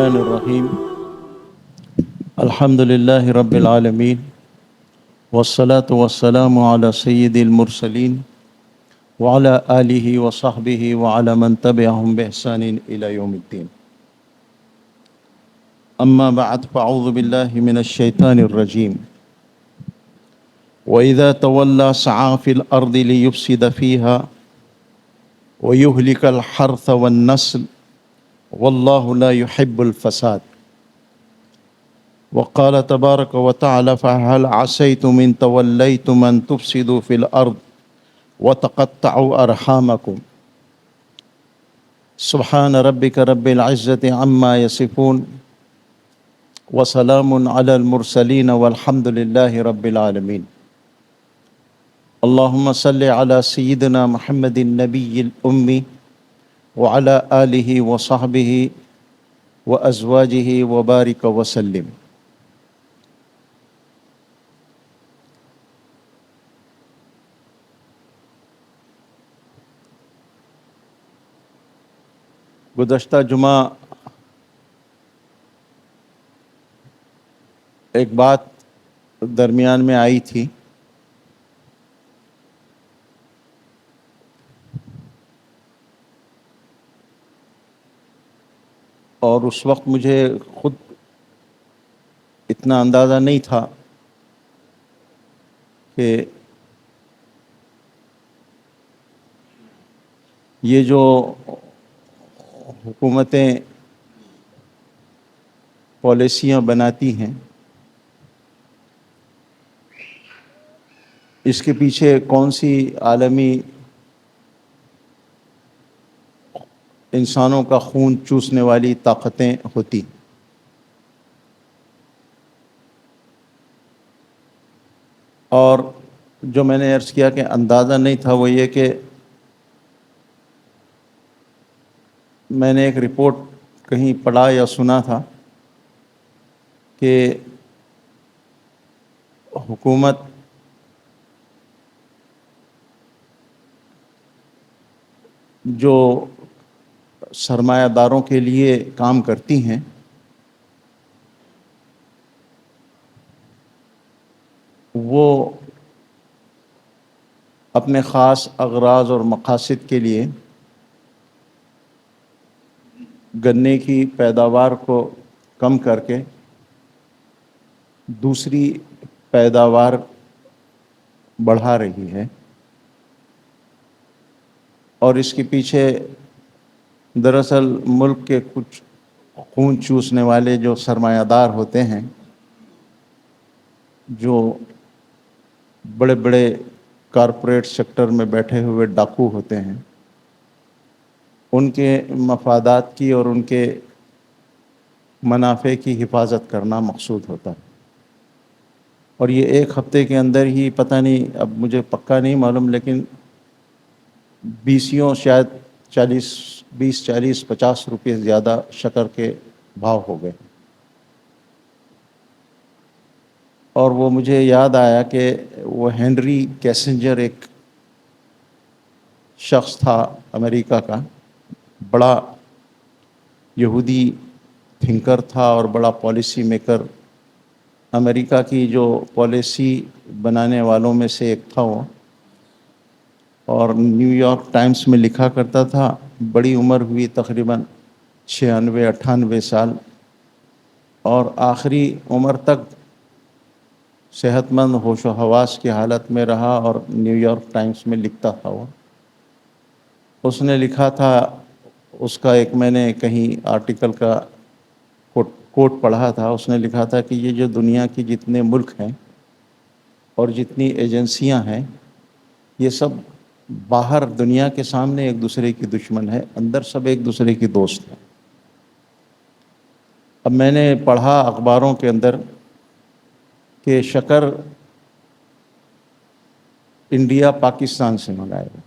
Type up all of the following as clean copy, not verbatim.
الرحمن الرحیم الحمد للہ رب العالمین والصلاة والسلام علی سید المرسلین وعلی آلہ وصحبہ وعلی من تبعہم بإحسان الی یوم الدین اما بعد فاعوذ باللہ من الشیطان الرجیم وإذا تولى سعى في الأرض ليفسد فيها ويهلك الحرث والنسل والله لا يحب الفساد وقال تبارك وتعالى فهل عسيتم إن توليتم أن تفسدوا في الأرض وتقطعوا أرحامكم سبحان ربك رب العزة عما يصفون وسلام على المرسلين والحمد لله رب العالمين اللهم صل على سيدنا محمد النبي الأمي وعلى آله وصحبه وأزواجه وبارك وسلم. گزشتہ جمعہ ایک بات درمیان میں آئی تھی اور اس وقت مجھے خود اتنا اندازہ نہیں تھا کہ یہ جو حکومتیں پالیسیاں بناتی ہیں اس کے پیچھے کون سی عالمی انسانوں کا خون چوسنے والی طاقتیں ہوتی. اور جو میں نے عرض کیا کہ اندازہ نہیں تھا وہ یہ کہ میں نے ایک رپورٹ کہیں پڑھا یا سنا تھا کہ حکومت جو سرمایہ داروں کے لیے کام کرتی ہیں وہ اپنے خاص اغراض اور مقاصد کے لیے گنے کی پیداوار کو کم کر کے دوسری پیداوار بڑھا رہی ہے اور اس کے پیچھے دراصل ملک کے کچھ خون چوسنے والے جو سرمایہ دار ہوتے ہیں جو بڑے بڑے کارپوریٹ سیکٹر میں بیٹھے ہوئے ڈاکو ہوتے ہیں ان کے مفادات کی اور ان کے منافع کی حفاظت کرنا مقصود ہوتا ہے. اور یہ ایک ہفتے کے اندر ہی پتہ نہیں اب مجھے پکا نہیں معلوم لیکن بیسیوں شاید 40 روپے زیادہ شکر کے بھاؤ ہو گئے. اور وہ مجھے یاد آیا کہ وہ ہینری کیسنجر ایک شخص تھا امریکہ کا بڑا یہودی تھنکر تھا اور بڑا پالیسی میکر. امریکہ کی جو پالیسی بنانے والوں میں سے ایک تھا وہ اور نیو یارک ٹائمز میں لکھا کرتا تھا. بڑی عمر ہوئی تقریباً 96-98 سال اور آخری عمر تک صحت مند ہوش و حواس کی حالت میں رہا اور نیو یارک ٹائمز میں لکھتا تھا. وہ اس نے لکھا تھا اس کا ایک میں نے کہیں آرٹیکل کا کوٹ پڑھا تھا. اس نے لکھا تھا کہ یہ جو دنیا کی جتنے ملک ہیں اور جتنی ایجنسیاں ہیں یہ سب باہر دنیا کے سامنے ایک دوسرے کی دشمن ہے اندر سب ایک دوسرے کی دوست ہیں. اب میں نے پڑھا اخباروں کے اندر کہ شکر انڈیا پاکستان سے منگائے گا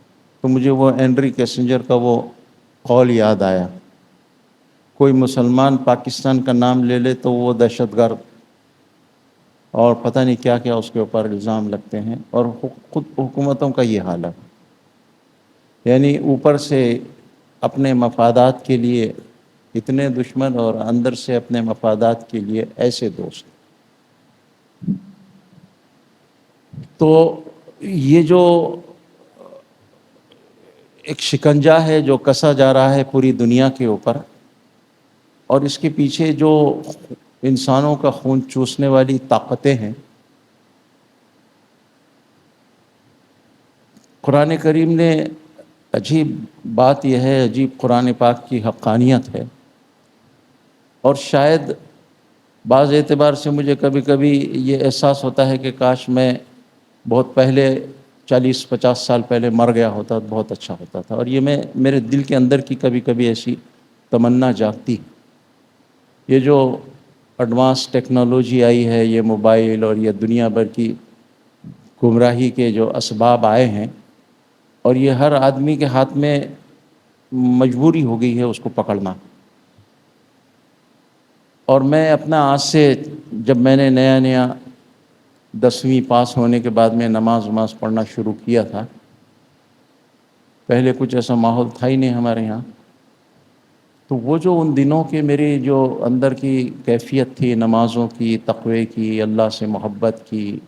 تو مجھے وہ ہینری کیسنجر کا وہ قول یاد آیا. کوئی مسلمان پاکستان کا نام لے لے تو وہ دہشت گرد اور پتہ نہیں کیا کیا اس کے اوپر الزام لگتے ہیں اور خود حکومتوں کا یہ حال ہے. یعنی اوپر سے اپنے مفادات کے لیے اتنے دشمن اور اندر سے اپنے مفادات کے لیے ایسے دوست. تو یہ جو ایک شکنجہ ہے جو کسا جا رہا ہے پوری دنیا کے اوپر، اور اس کے پیچھے جو انسانوں کا خون چوسنے والی طاقتیں ہیں، قرآن کریم نے عجیب بات یہ ہے، عجیب قرآن پاک کی حقانیت ہے، اور شاید بعض اعتبار سے مجھے کبھی کبھی یہ احساس ہوتا ہے کہ کاش میں بہت پہلے 40-50 سال پہلے مر گیا ہوتا تو بہت اچھا ہوتا تھا. اور یہ میرے دل کے اندر کی کبھی کبھی ایسی تمنا جاگتی. یہ جو ایڈوانس ٹیکنالوجی آئی ہے، یہ موبائل اور یہ دنیا بھر کی گمراہی کے جو اسباب آئے ہیں، اور یہ ہر آدمی کے ہاتھ میں مجبوری ہو گئی ہے اس کو پکڑنا. اور میں اپنا آج سے، جب میں نے نیا 10ویں پاس ہونے کے بعد میں نماز پڑھنا شروع کیا تھا، پہلے کچھ ایسا ماحول تھا ہی نہیں ہمارے یہاں، تو وہ جو ان دنوں کے میری جو اندر کی کیفیت تھی نمازوں کی، تقوی کی، اللہ سے محبت کی،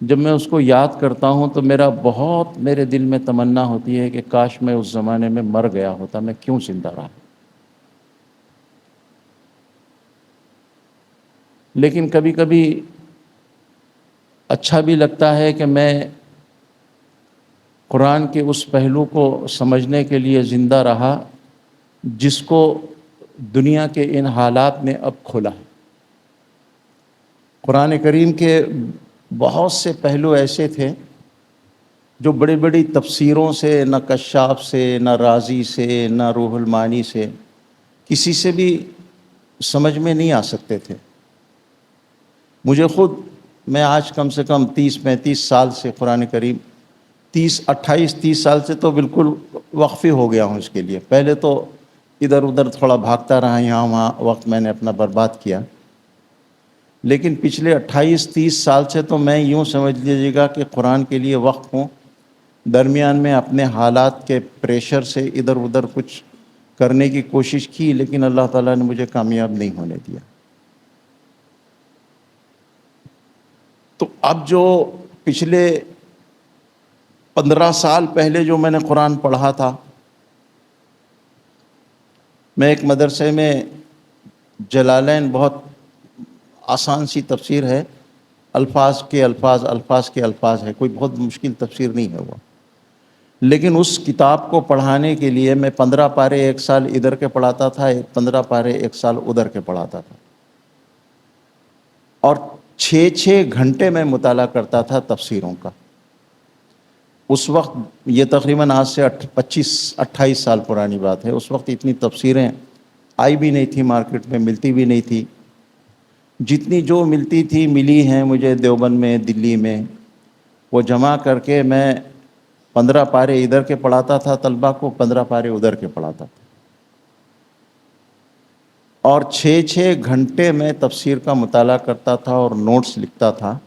جب میں اس کو یاد کرتا ہوں تو میرے دل میں تمنا ہوتی ہے کہ کاش میں اس زمانے میں مر گیا ہوتا، میں کیوں زندہ رہا. لیکن کبھی کبھی اچھا بھی لگتا ہے کہ میں قرآن کے اس پہلو کو سمجھنے کے لیے زندہ رہا جس کو دنیا کے ان حالات نے اب کھولا ہے. قرآن کریم کے بہت سے پہلو ایسے تھے جو بڑی بڑی تفسیروں سے، نہ کشاف سے، نہ رازی سے، نہ روح المعانی سے، کسی سے بھی سمجھ میں نہیں آ سکتے تھے. مجھے خود، میں آج کم سے کم 30-35 سال سے قرآن کریم، 28-30 سال سے تو بالکل وقفی ہو گیا ہوں اس کے لیے. پہلے تو ادھر ادھر تھوڑا بھاگتا رہا، یہاں وہاں وقت میں نے اپنا برباد کیا، لیکن پچھلے 28-30 سال سے تو میں یوں سمجھ لیجیے گا کہ قرآن کے لیے وقف ہوں. درمیان میں اپنے حالات کے پریشر سے ادھر ادھر کچھ کرنے کی کوشش کی، لیکن اللہ تعالیٰ نے مجھے کامیاب نہیں ہونے دیا. تو اب جو پچھلے 15 سال پہلے جو میں نے قرآن پڑھا تھا، میں ایک مدرسے میں، جلالین بہت آسان سی تفسیر ہے، الفاظ کے الفاظ ہے، کوئی بہت مشکل تفسیر نہیں ہے وہ. لیکن اس کتاب کو پڑھانے کے لیے میں 15 پارے ایک سال ادھر کے پڑھاتا تھا، 15 پارے ایک سال ادھر کے پڑھاتا تھا، اور 6 گھنٹے میں مطالعہ کرتا تھا تفسیروں کا. اس وقت، یہ تقریباً آج سے 25-28 سال پرانی بات ہے، اس وقت اتنی تفسیریں آئی بھی نہیں تھی، مارکیٹ میں ملتی بھی نہیں تھی. جتنی جو ملتی تھی ملی ہیں مجھے دیوبند میں، دلی میں، وہ جمع کر کے میں 15 پارے ادھر کے پڑھاتا تھا طلبہ کو، 15 پارے ادھر کے پڑھاتا تھا، اور 6 گھنٹے میں تفسیر کا مطالعہ کرتا تھا اور نوٹس لکھتا تھا.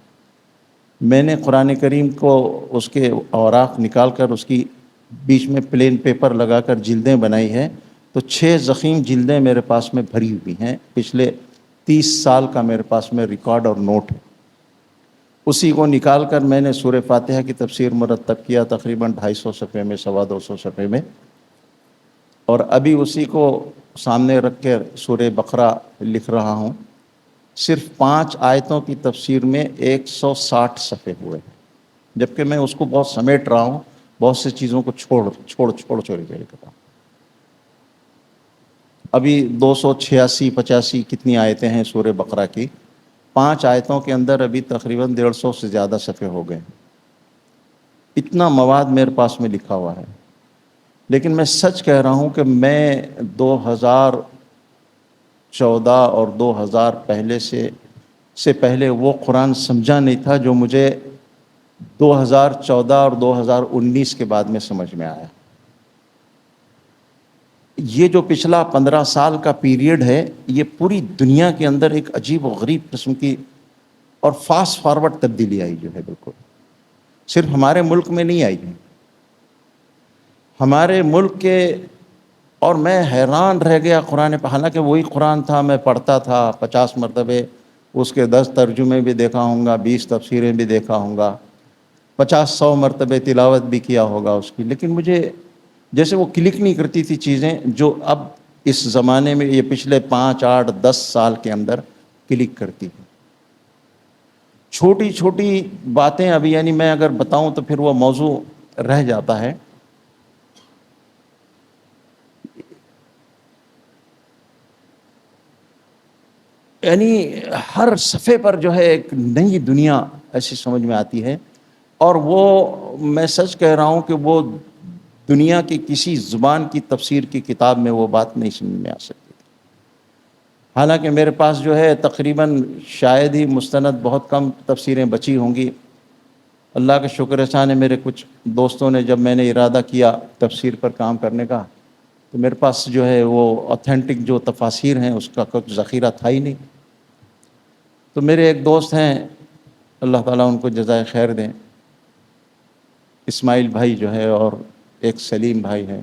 میں نے قرآن کریم کو، اس کے اوراق نکال کر اس کی بیچ میں پلین پیپر لگا کر جلدیں بنائی ہے، تو 6 ضخیم جلدیں میرے پاس میں بھری ہوئی ہیں. پچھلے 30 سال کا میرے پاس میں ریکارڈ اور نوٹ ہے. اسی کو نکال کر میں نے سورہ فاتحہ کی تفسیر مرتب کیا، تقریباً 250 صفحے میں، 250 صفحے میں، اور ابھی اسی کو سامنے رکھ کے سورہ بقرہ لکھ رہا ہوں. صرف 5 آیتوں کی تفسیر میں 160 صفحے ہوئے، جبکہ میں اس کو بہت سمیٹ رہا ہوں، بہت سی چیزوں کو چھوڑ کے لکھتا ہوں. ابھی 286-85 کتنی آیتیں ہیں سورہ بقرہ کی، 5 آیتوں کے اندر ابھی تقریباً 150 سے زیادہ صفحے ہو گئے. اتنا مواد میرے پاس میں لکھا ہوا ہے. لیکن میں سچ کہہ رہا ہوں کہ میں 2014 اور 2000 پہلے سے پہلے وہ قرآن سمجھا نہیں تھا جو مجھے 2014 اور 2019 کے بعد میں سمجھ میں آیا. یہ جو پچھلا 15 سال کا پیریڈ ہے، یہ پوری دنیا کے اندر ایک عجیب و غریب قسم کی اور فاسٹ فارورڈ تبدیلی آئی جو ہے، بالکل صرف ہمارے ملک میں نہیں آئی ہے. ہمارے ملک کے اور میں حیران رہ گیا قرآن پہ، حالانکہ وہی قرآن تھا، میں پڑھتا تھا 50 مرتبے، اس کے 10 ترجمے بھی دیکھا ہوں گا، 20 تفسیریں بھی دیکھا ہوں گا، 50-100 مرتبے تلاوت بھی کیا ہوگا اس کی، لیکن مجھے جیسے وہ کلک نہیں کرتی تھی چیزیں جو اب اس زمانے میں یہ پچھلے 5, 8, 10 سال کے اندر کلک کرتی ہیں۔ چھوٹی چھوٹی باتیں ابھی یعنی میں اگر بتاؤں تو پھر وہ موضوع رہ جاتا ہے۔ یعنی ہر صفحے پر جو ہے ایک نئی دنیا ایسی سمجھ میں آتی ہے، اور وہ میں سچ کہہ رہا ہوں کہ وہ دنیا کی کسی زبان کی تفسیر کی کتاب میں وہ بات نہیں سمجھ میں آ سکتی۔ حالانکہ میرے پاس جو ہے تقریباً شاید ہی مستند بہت کم تفسیریں بچی ہوں گی۔ اللہ کا شکر احسان ہے، میرے کچھ دوستوں نے جب میں نے ارادہ کیا تفسیر پر کام کرنے کا، تو میرے پاس جو ہے وہ اوتھینٹک جو تفاسیر ہیں اس کا کچھ ذخیرہ تھا ہی نہیں۔ تو میرے ایک دوست ہیں، اللہ تعالیٰ ان کو جزائے خیر دیں، اسماعیل بھائی جو ہے اور ایک سلیم بھائی ہے،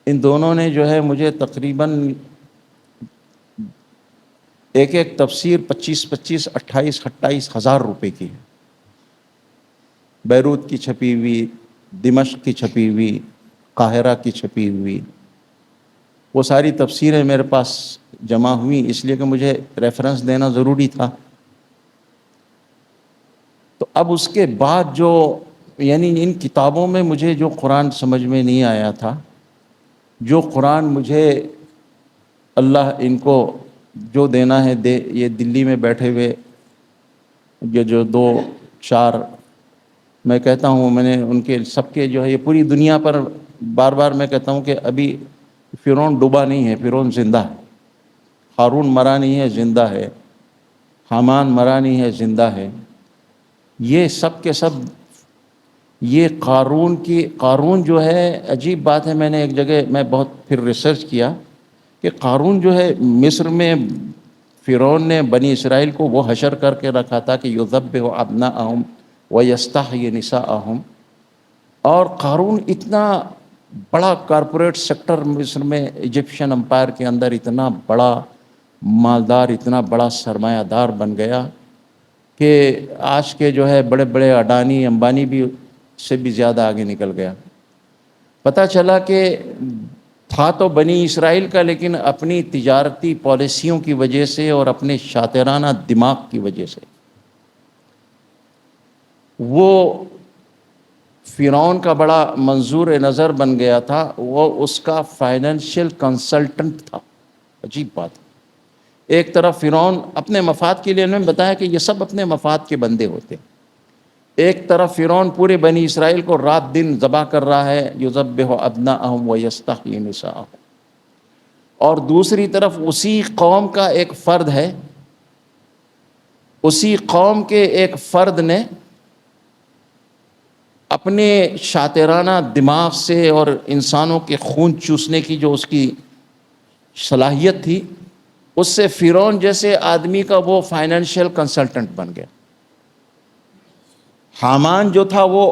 ان دونوں نے جو ہے مجھے تقریباً ایک تفسیر 25 28 ہزار روپے کی ہے، بیروت کی چھپی ہوئی، دمشق کی چھپی ہوئی، قاہرہ کی چھپی ہوئی، وہ ساری تفسیریں میرے پاس جمع ہوئیں، اس لیے کہ مجھے ریفرنس دینا ضروری تھا۔ تو اب اس کے بعد جو یعنی ان کتابوں میں مجھے جو قرآن سمجھ میں نہیں آیا تھا، جو قرآن مجھے اللہ ان کو جو دینا ہے دے، یہ دلی میں بیٹھے ہوئے یہ جو 2-4 میں کہتا ہوں، میں نے ان کے سب کے جو ہے یہ پوری دنیا پر بار بار میں کہتا ہوں کہ ابھی فرعون ڈوبا نہیں ہے، فرعون زندہ ہے، ہارون مرا نہیں ہے، زندہ ہے، حامان مرا نہیں ہے، زندہ ہے، یہ سب کے سب یہ قارون جو ہے عجیب بات ہے، میں نے ایک جگہ میں بہت پھر ریسرچ کیا کہ قارون جو ہے مصر میں فرعون نے بنی اسرائیل کو وہ حشر کر کے رکھا تھا کہ یذبح ابناءہم ویستحیی نساءہم، اور قارون اتنا بڑا کارپوریٹ سیکٹر مصر میں ایجپشن امپائر کے اندر اتنا بڑا مالدار، اتنا بڑا سرمایہ دار بن گیا کہ آج کے جو ہے بڑے بڑے اڈانی امبانی بھی سے بھی زیادہ آگے نکل گیا۔ پتہ چلا کہ تھا تو بنی اسرائیل کا، لیکن اپنی تجارتی پالیسیوں کی وجہ سے اور اپنے شاطرانہ دماغ کی وجہ سے وہ فرعون کا بڑا منظور نظر بن گیا تھا، وہ اس کا فائنینشیل کنسلٹنٹ تھا۔ عجیب بات، ایک طرف فرعون اپنے مفاد کے لیے انہوں نے بتایا کہ یہ سب اپنے مفاد کے بندے ہوتے ہیں، ایک طرف فرعون پورے بنی اسرائیل کو رات دن ذبح کر رہا ہے، یذبح ابناءہم ویستحیی نساءہم، اور دوسری طرف اسی قوم کا ایک فرد ہے، اسی قوم کے ایک فرد نے اپنے شاطرانہ دماغ سے اور انسانوں کے خون چوسنے کی جو اس کی صلاحیت تھی، اس سے فرعون جیسے آدمی کا وہ فائنینشیل کنسلٹنٹ بن گیا۔ حامان جو تھا وہ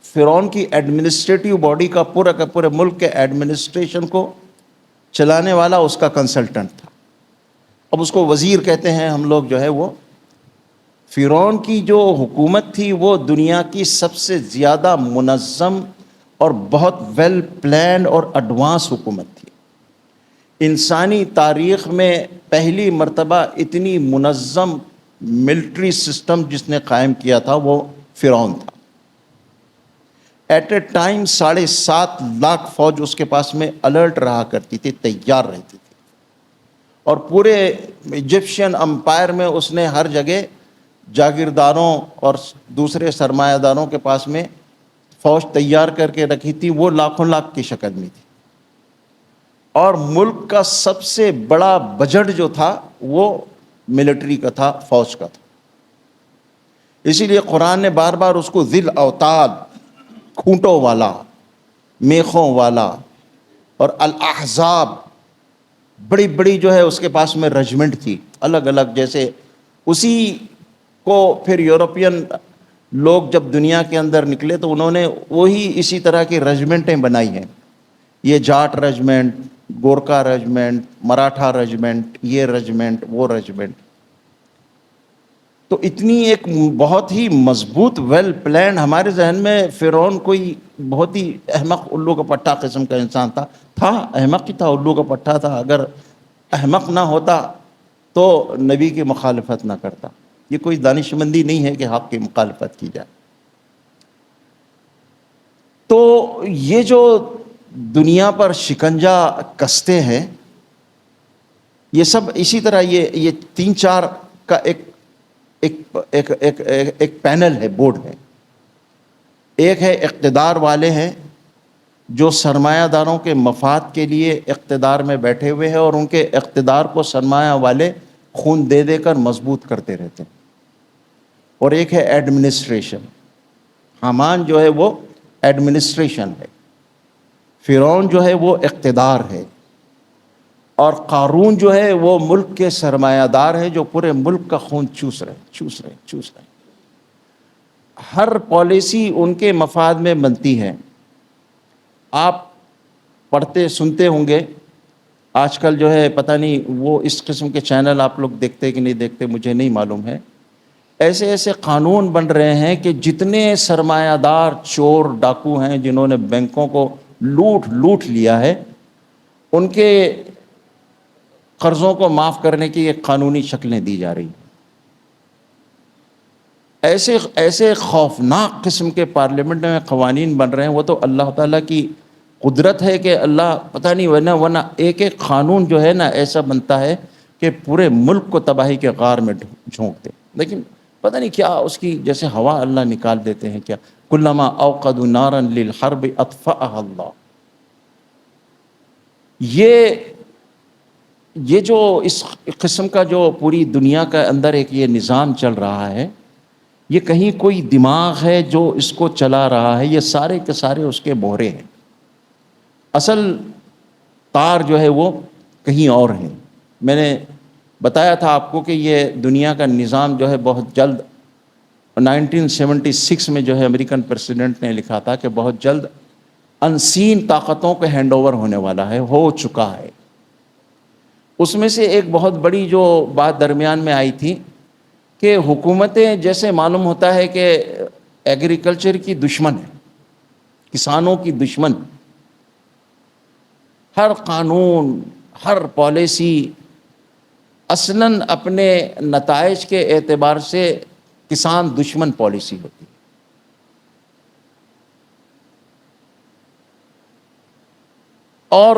فرعون کی ایڈمنسٹریٹو باڈی کا پورے ملک کے ایڈمنسٹریشن کو چلانے والا اس کا کنسلٹنٹ تھا، اب اس کو وزیر کہتے ہیں ہم لوگ جو ہے۔ وہ فرعون کی جو حکومت تھی وہ دنیا کی سب سے زیادہ منظم اور بہت ویل پلانڈ اور ایڈوانس حکومت تھی۔ انسانی تاریخ میں پہلی مرتبہ اتنی منظم ملٹری سسٹم جس نے قائم کیا تھا وہ فرعون تھا۔ ایٹ اے ٹائم 7.5 لاکھ فوج اس کے پاس میں الرٹ رہا کرتی تھی، تیار رہتی تھی، اور پورے ایجپشین امپائر میں اس نے ہر جگہ جاگیرداروں اور دوسرے سرمایہ داروں کے پاس میں فوج تیار کر کے رکھی تھی، وہ لاکھوں لاکھ کی شکل میں تھی، اور ملک کا سب سے بڑا بجٹ جو تھا وہ ملٹری کا تھا، فوج کا تھا۔ اسی لیے قرآن نے بار بار اس کو ذی الاوتاد، کھونٹوں والا، میخوں والا، اور الاحزاب، بڑی بڑی جو ہے اس کے پاس میں رجمنٹ تھی الگ الگ، جیسے اسی کو پھر یورپین لوگ جب دنیا کے اندر نکلے تو انہوں نے وہی اسی طرح کی رجمنٹیں بنائی ہیں یہ Jat regiment, Gorkha regiment, Maratha regiment, یہ رجمنٹ، وہ رجمنٹ. تو اتنی ایک بہت ہی مضبوط ویل پلان ہمارے ذہن میں فرعون کوئی بہت ہی احمق الو کا پٹھا قسم کا انسان تھا احمق ہی تھا، الو کا پٹھا تھا. اگر احمق نہ ہوتا تو نبی کی مخالفت نہ کرتا. یہ کوئی دانشمندی نہیں ہے کہ حق کی مخالفت کی جائے. تو یہ جو دنیا پر شکنجہ کستے ہیں، یہ سب اسی طرح یہ تین چار کا ایک پینل ہے، بورڈ ہے. ایک ہے اقتدار والے ہیں جو سرمایہ داروں کے مفاد کے لیے اقتدار میں بیٹھے ہوئے ہیں، اور ان کے اقتدار کو سرمایہ والے خون دے دے کر مضبوط کرتے رہتے ہیں. اور ایک ہے ایڈمنسٹریشن. حامان جو ہے وہ ایڈمنسٹریشن ہے، فرعون جو ہے وہ اقتدار ہے، اور قارون جو ہے وہ ملک کے سرمایہ دار ہیں جو پورے ملک کا خون چوس رہے. ہر پالیسی ان کے مفاد میں بنتی ہے. آپ پڑھتے سنتے ہوں گے آج کل جو ہے، پتہ نہیں وہ اس قسم کے چینل آپ لوگ دیکھتے کہ نہیں دیکھتے مجھے نہیں معلوم ہے. ایسے ایسے قانون بن رہے ہیں کہ جتنے سرمایہ دار چور ڈاکو ہیں جنہوں نے بینکوں کو لوٹ لیا ہے، ان کے قرضوں کو معاف کرنے کی ایک قانونی شکلیں دی جا رہی ہیں. ایسے خوفناک قسم کے پارلیمنٹ میں قوانین بن رہے ہیں. وہ تو اللہ تعالیٰ کی قدرت ہے کہ اللہ پتہ نہیں ورنہ ایک قانون جو ہے نا ایسا بنتا ہے کہ پورے ملک کو تباہی کے غار میں جھونک دے. لیکن پتہ نہیں کیا اس کی جیسے ہوا اللہ نکال دیتے ہیں. کیا کلما اوقدوا نارا للحرب اطفأها اللہ. یہ جو اس قسم کا جو پوری دنیا کے اندر ایک یہ نظام چل رہا ہے، یہ کہیں کوئی دماغ ہے جو اس کو چلا رہا ہے. یہ سارے کے سارے اس کے بہرے ہیں. اصل تار جو ہے وہ کہیں اور ہے. میں نے بتایا تھا آپ کو کہ یہ دنیا کا نظام جو ہے بہت جلد 1976 میں جو ہے امریکن پریزیڈنٹ نے لکھا تھا کہ بہت جلد انسین طاقتوں کو ہینڈ اوور ہونے والا ہے، ہو چکا ہے. اس میں سے ایک بہت بڑی جو بات درمیان میں آئی تھی کہ حکومتیں جیسے معلوم ہوتا ہے کہ ایگریکلچر کی دشمن ہے، کسانوں کی دشمن. ہر قانون، ہر پالیسی اصلاً اپنے نتائج کے اعتبار سے کسان دشمن پالیسی ہوتی ہے. اور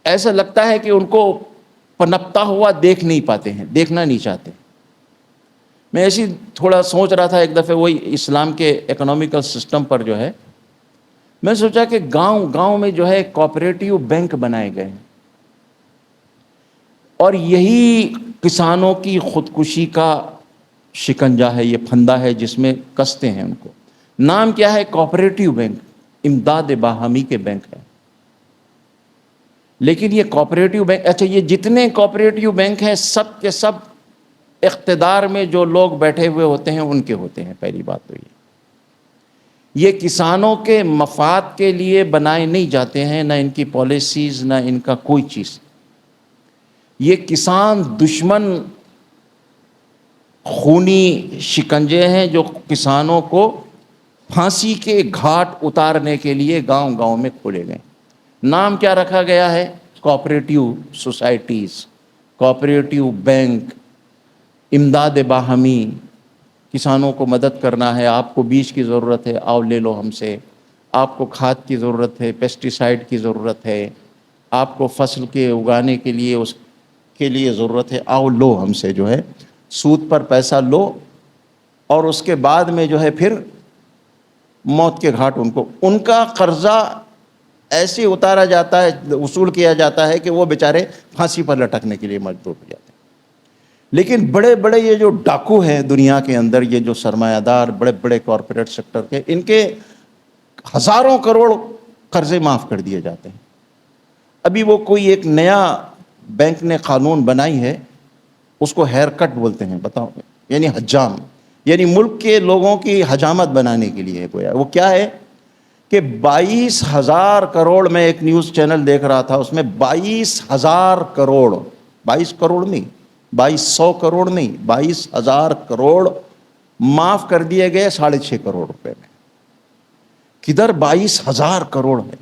ایسا لگتا ہے کہ ان کو پنپتا ہوا دیکھ نہیں پاتے ہیں، دیکھنا نہیں چاہتے. میں ایسی تھوڑا سوچ رہا تھا ایک دفعہ وہی اسلام کے اکنامیکل سسٹم پر جو ہے، میں سوچا کہ گاؤں میں جو ہے کوآپریٹیو بینک بنائے گئے ہیں، اور یہی کسانوں کی خودکشی کا شکنجہ ہے، یہ پھندا ہے جس میں کستے ہیں ان کو. نام کیا ہے؟ کوآپریٹیو بینک، امداد باہمی کے بینک ہے. لیکن یہ کوآپریٹیو بینک، اچھا یہ جتنے کوآپریٹیو بینک ہیں سب کے سب اقتدار میں جو لوگ بیٹھے ہوئے ہوتے ہیں ان کے ہوتے ہیں. پہلی بات تو یہ کسانوں کے مفاد کے لیے بنائے نہیں جاتے ہیں، نہ ان کی پالیسیز نہ ان کا کوئی چیز. یہ کسان دشمن خونی شکنجے ہیں جو کسانوں کو پھانسی کے گھاٹ اتارنے کے لیے گاؤں گاؤں میں کھولے گئے. نام کیا رکھا گیا ہے؟ کوآپریٹیو سوسائٹیز، کوآپریٹیو بینک، امداد باہمی. کسانوں کو مدد کرنا ہے، آپ کو بیج کی ضرورت ہے آؤ لے لو ہم سے، آپ کو کھاد کی ضرورت ہے، پیسٹی سائڈ کی ضرورت ہے، آپ کو فصل کے اگانے کے لیے اس کے لیے ضرورت ہے، آؤ لو ہم سے جو ہے سود پر پیسہ لو، اور اس کے بعد میں جو ہے پھر موت کے گھاٹ ان کا قرضہ ایسے اتارا جاتا ہے، وصول کیا جاتا ہے کہ وہ بیچارے پھانسی پر لٹکنے کے لیے مجبور ہو جاتے ہیں. لیکن بڑے بڑے یہ جو ڈاکو ہیں دنیا کے اندر، یہ جو سرمایہ دار بڑے بڑے کارپوریٹ سیکٹر کے، ان کے ہزاروں کروڑ قرضے معاف کر دیے جاتے ہیں. ابھی وہ کوئی ایک نیا بینک نے قانون بنائی ہے، اس کو ہیئر کٹ بولتے ہیں. بتاؤ، یعنی حجام، یعنی ملک کے لوگوں کی حجامت بنانے کے لیے گویا. وہ کیا ہے کہ 22,000 کروڑ، میں ایک نیوز چینل دیکھ رہا تھا، اس میں 22,000 کروڑ، 22 کروڑ نہیں، 2200 کروڑ نہیں، 22,000 کروڑ معاف کر دیے گئے 6.5 کروڑ روپے میں۔ کدھر 22,000 کروڑ ہے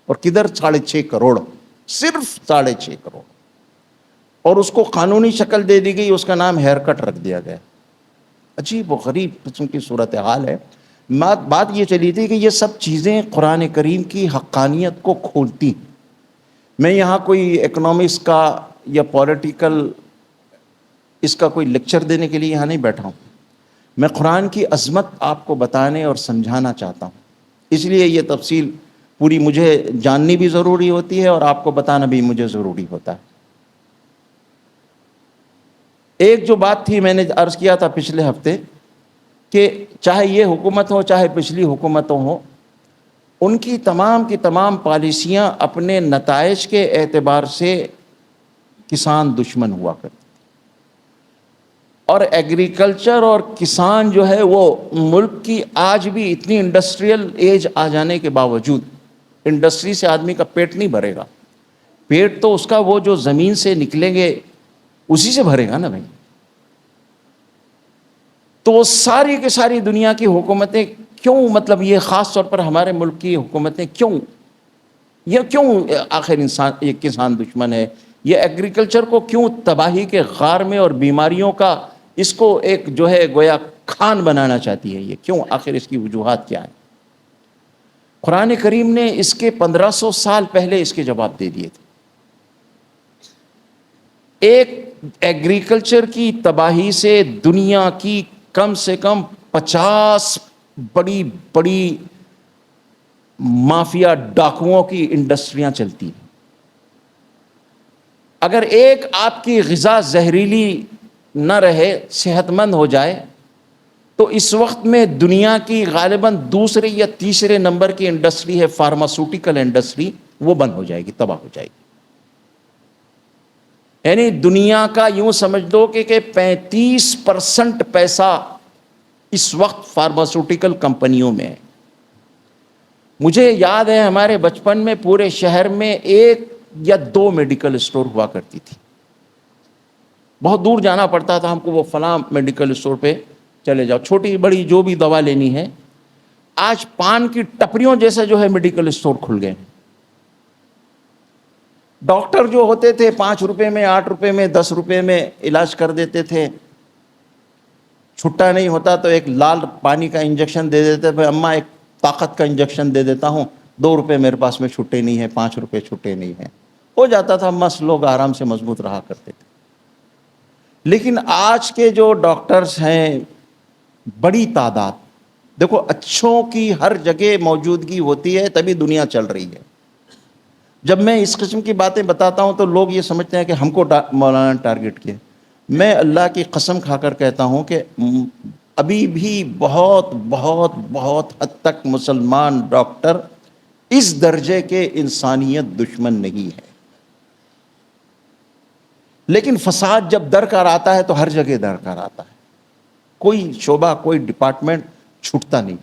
اور کدھر 6.5 کروڑ، صرف 6.5 کروڑ، اور اس کو قانونی شکل دے دی گئی، اس کا نام ہیئر کٹ رکھ دیا گیا۔ عجیب و غریب قسم کی صورتحال ہے۔ بات یہ چلی تھی کہ یہ سب چیزیں قرآن کریم کی حقانیت کو کھولتی ہیں۔ میں یہاں کوئی اکنامکس کا یا پولیٹیکل اس کا کوئی لیکچر دینے کے لیے یہاں نہیں بیٹھا ہوں، میں قرآن کی عظمت آپ کو بتانے اور سمجھانا چاہتا ہوں، اس لیے یہ تفصیل پوری مجھے جاننی بھی ضروری ہوتی ہے اور آپ کو بتانا بھی مجھے ضروری ہوتا ہے۔ ایک جو بات تھی، میں نے عرض کیا تھا پچھلے ہفتے کہ چاہے یہ حکومت ہو چاہے پچھلی حکومتوں ہوں، ان کی تمام پالیسیاں اپنے نتائج کے اعتبار سے کسان دشمن ہوا کرتی، اور ایگریکلچر اور کسان جو ہے وہ ملک کی آج بھی اتنی انڈسٹریل ایج آ جانے کے باوجود، انڈسٹری سے آدمی کا پیٹ نہیں بھرے گا، پیٹ تو اس کا وہ جو زمین سے نکلیں گے اسی سے بھرے گا نا بھائی۔ تو وہ ساری کی ساری دنیا کی حکومتیں کیوں، مطلب یہ خاص طور پر ہمارے ملک کی حکومتیں کیوں آخر انسان یہ کسان دشمن ہے، یہ ایگریکلچر کو کیوں تباہی کے غار میں اور بیماریوں کا اس کو ایک جو ہے گویا کھان بنانا چاہتی ہے، یہ کیوں، آخر اس کی وجوہات کیا ہیں؟ قرآن کریم نے اس کے 1500 سال پہلے اس کے جواب دے دیے تھے۔ ایک ایگریکلچر کی تباہی سے دنیا کی کم سے کم 50 بڑی بڑی مافیا ڈاکوؤں کی انڈسٹریاں چلتی ہیں۔ اگر ایک آپ کی غذا زہریلی نہ رہے، صحت مند ہو جائے، تو اس وقت میں دنیا کی غالباً دوسرے یا تیسرے نمبر کی انڈسٹری ہے فارماسوٹیکل انڈسٹری، وہ بند ہو جائے گی، تباہ ہو جائے گی۔ یعنی دنیا کا یوں سمجھ دو کہ 35% پیسہ اس وقت فارماسوٹیکل کمپنیوں میں ہے۔ مجھے یاد ہے ہمارے بچپن میں پورے شہر میں 1 یا 2 میڈیکل اسٹور ہوا کرتی تھی، بہت دور جانا پڑتا تھا ہم کو، وہ فلاں میڈیکل اسٹور پہ چلے جاؤ، چھوٹی بڑی جو بھی دوا لینی ہے۔ آج پان کی ٹپریوں جیسے جو ہے میڈیکل اسٹور کھل گئے۔ ڈاکٹر جو ہوتے تھے 5 روپے میں، 8 روپے میں، 10 روپے میں علاج کر دیتے تھے، چھٹا نہیں ہوتا تو ایک لال پانی کا انجیکشن دے دیتے تھے، اماں ایک طاقت کا انجیکشن دے دیتا ہوں، 2 روپے میرے پاس میں چھٹے نہیں ہیں، 5 روپے چھٹے نہیں ہیں، ہو جاتا تھا، مس لوگ آرام سے مضبوط رہا کرتے تھے۔ لیکن آج کے جو ڈاکٹرز ہیں، بڑی تعداد، دیکھو اچھوں کی ہر جگہ موجودگی ہوتی ہے تبھی دنیا چل رہی ہے۔ جب میں اس قسم کی باتیں بتاتا ہوں تو لوگ یہ سمجھتے ہیں کہ ہم کو مولانا نے ٹارگٹ کیا۔ میں اللہ کی قسم کھا کر کہتا ہوں کہ ابھی بھی بہت بہت بہت حد تک مسلمان ڈاکٹر اس درجے کے انسانیت دشمن نہیں ہے، لیکن فساد جب درکار آتا ہے تو ہر جگہ درکار آتا ہے، کوئی شعبہ کوئی ڈپارٹمنٹ چھوٹتا نہیں۔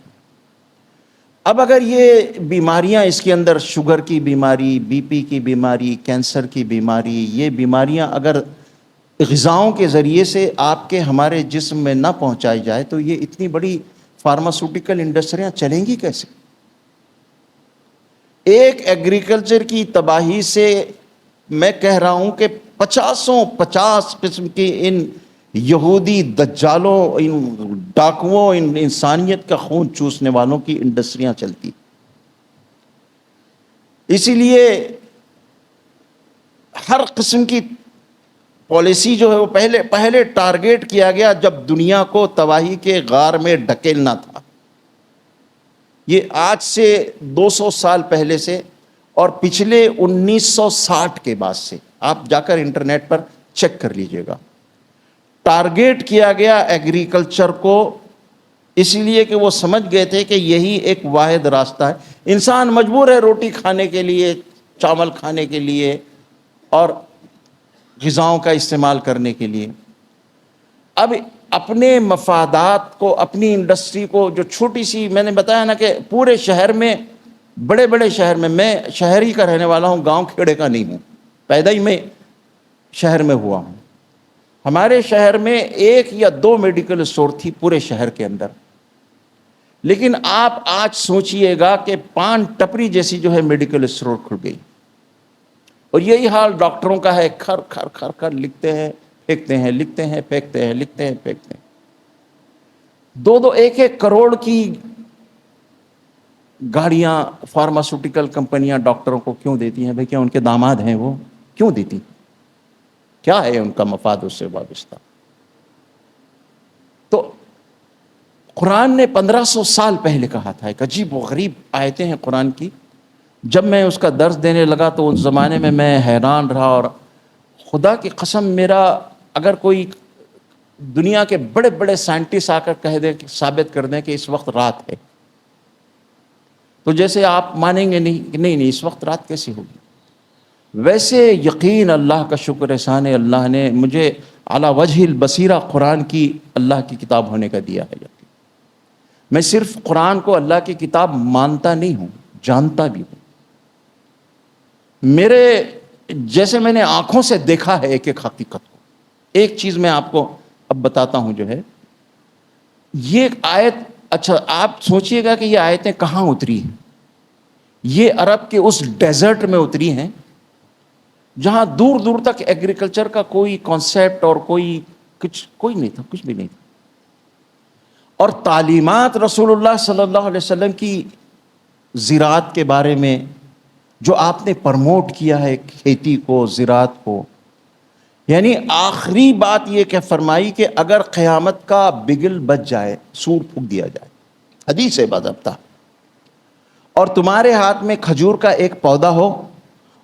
اب اگر یہ بیماریاں اس کے اندر، شوگر کی بیماری، بی پی کی بیماری، کینسر کی بیماری، یہ بیماریاں اگر غذاؤں کے ذریعے سے آپ کے ہمارے جسم میں نہ پہنچائی جائے تو یہ اتنی بڑی فارماسوٹیکل انڈسٹریاں چلیں گی کیسے؟ ایک ایگریکلچر کی تباہی سے میں کہہ رہا ہوں کہ 50 قسم کی ان یہودی دجالوں، ان ڈاکوؤں، ان انسانیت کا خون چوسنے والوں کی انڈسٹریاں چلتی۔ اسی لیے ہر قسم کی پالیسی جو ہے وہ پہلے ٹارگیٹ کیا گیا جب دنیا کو تباہی کے غار میں ڈھکیلنا تھا۔ یہ آج سے 200 سال پہلے سے اور پچھلے 1960 کے بعد سے، آپ جا کر انٹرنیٹ پر چیک کر لیجئے گا، ٹارگیٹ کیا گیا ایگریکلچر کو، اس لیے کہ وہ سمجھ گئے تھے کہ یہی ایک واحد راستہ ہے۔ انسان مجبور ہے روٹی کھانے کے لیے، چاول کھانے کے لیے اور غذاؤں کا استعمال کرنے کے لیے۔ اب اپنے مفادات کو، اپنی انڈسٹری کو، جو چھوٹی سی، میں نے بتایا نا کہ پورے شہر میں بڑے بڑے شہر میں شہر ہی کا رہنے والا ہوں، گاؤں کھیڑے کا نہیں ہوں، پیدا ہی میں شہر میں ہوا ہوں۔ ہمارے شہر میں 1 یا 2 میڈیکل اسٹور تھی پورے شہر کے اندر، لیکن آپ آج سوچئے گا کہ پان ٹپری جیسی جو ہے میڈیکل اسٹور کھل گئی، اور یہی حال ڈاکٹروں کا ہے، کھر کھر کھر کھر لکھتے ہیں پھینکتے ہیں، لکھتے ہیں پھینکتے ہیں، لکھتے ہیں پھینکتے ہیں۔ 2 1 کروڑ کی گاڑیاں فارماسوٹیکل کمپنیاں ڈاکٹروں کو کیوں دیتی ہیں بھئی؟ کیا ان کے داماد ہیں وہ؟ کیوں دیتی؟ کیا ہے ان کا مفاد اس سے وابستہ؟ تو قرآن نے 1500 سال پہلے کہا تھا، ایک عجیب و غریب آیتیں ہیں قرآن کی۔ جب میں اس کا درس دینے لگا تو اس زمانے میں حیران رہا، اور خدا کی قسم میرا، اگر کوئی دنیا کے بڑے بڑے سائنٹسٹ آ کر کہہ دیں، ثابت کر دیں کہ اس وقت رات ہے، تو جیسے آپ مانیں گے نہیں کہ نہیں اس وقت رات کیسی ہوگی، ویسے یقین اللہ کا شکر احسان ہے، اللہ نے مجھے علی وجہ البصیرہ قرآن کی اللہ کی کتاب ہونے کا دیا ہے یقین۔ میں صرف قرآن کو اللہ کی کتاب مانتا نہیں ہوں، جانتا بھی ہوں۔ میرے جیسے میں نے آنکھوں سے دیکھا ہے ایک ایک حقیقت کو۔ ایک چیز میں آپ کو اب بتاتا ہوں، جو ہے یہ آیت، اچھا آپ سوچئے گا کہ یہ آیتیں کہاں اتری ہیں؟ یہ عرب کے اس ڈیزرٹ میں اتری ہیں جہاں دور دور تک ایگریکلچر کا کوئی کانسیپٹ اور کوئی نہیں تھا، کچھ بھی نہیں تھا، اور تعلیمات رسول اللہ صلی اللہ علیہ وسلم کی زراعت کے بارے میں جو آپ نے پرموٹ کیا ہے، کھیتی کو، زراعت کو، یعنی آخری بات یہ کہ فرمائی کہ اگر قیامت کا بگل بچ جائے، سور پھونک دیا جائے، حدیث ہے باضابطہ، اور تمہارے ہاتھ میں کھجور کا ایک پودا ہو،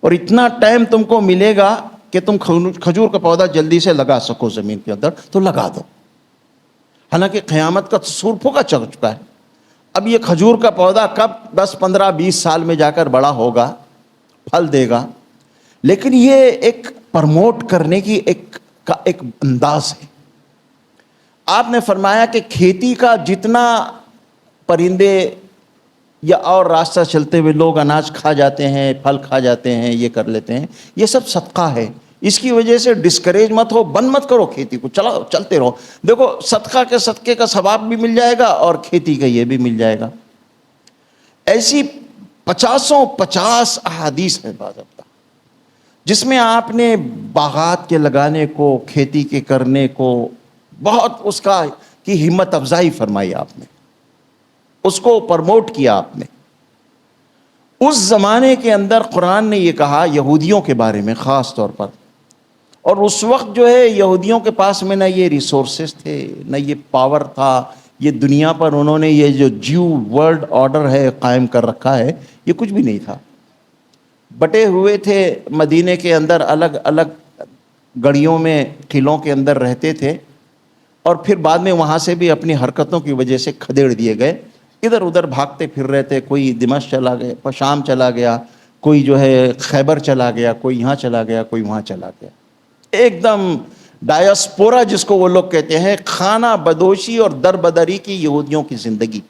اور اتنا ٹائم تم کو ملے گا کہ تم کھجور کا پودا جلدی سے لگا سکو زمین کے اندر، تو لگا دو۔ حالانکہ قیامت کا سور پھونکا چل چکا ہے، اب یہ کھجور کا پودا کب 10 15 20 سال میں جا کر بڑا ہوگا، پھل دے گا، لیکن یہ ایک پرموٹ کرنے کی ایک انداز ہے۔ آپ نے فرمایا کہ کھیتی کا جتنا پرندے یا اور راستہ چلتے ہوئے لوگ اناج کھا جاتے ہیں، پھل کھا جاتے ہیں، یہ کر لیتے ہیں، یہ سب صدقہ ہے، اس کی وجہ سے ڈسکریج مت ہو، بند مت کرو کھیتی کو، چلاؤ، چلتے رہو، دیکھو صدقہ کے صدقے کا ثواب بھی مل جائے گا اور کھیتی کا یہ بھی مل جائے گا۔ ایسی 50 احادیث ہیں باضابطہ، جس میں آپ نے باغات کے لگانے کو، کھیتی کے کرنے کو، بہت اس کا کی ہمت افزائی فرمائی آپ نے، اس کو پرموٹ کیا آپ نے۔ اس زمانے کے اندر قرآن نے یہ کہا یہودیوں کے بارے میں خاص طور پر، اور اس وقت جو ہے یہودیوں کے پاس میں نہ یہ ریسورسز تھے، نہ یہ پاور تھا، یہ دنیا پر انہوں نے یہ جو جیو ورلڈ آرڈر ہے قائم کر رکھا ہے، یہ کچھ بھی نہیں تھا۔ بٹے ہوئے تھے مدینے کے اندر، الگ الگ گڑیوں میں، قلعوں کے اندر رہتے تھے، اور پھر بعد میں وہاں سے بھی اپنی حرکتوں کی وجہ سے کھدیڑ دیے گئے، ادھر ادھر بھاگتے پھر رہے تھے، کوئی دمشق چلا گیا، شام چلا گیا، کوئی جو ہے خیبر چلا گیا، کوئی یہاں چلا گیا، کوئی وہاں چلا گیا، ایک دم ڈایاسپورا جس کو وہ لوگ کہتے ہیں، خانہ بدوشی اور در بدری کی یہودیوں کی زندگی۔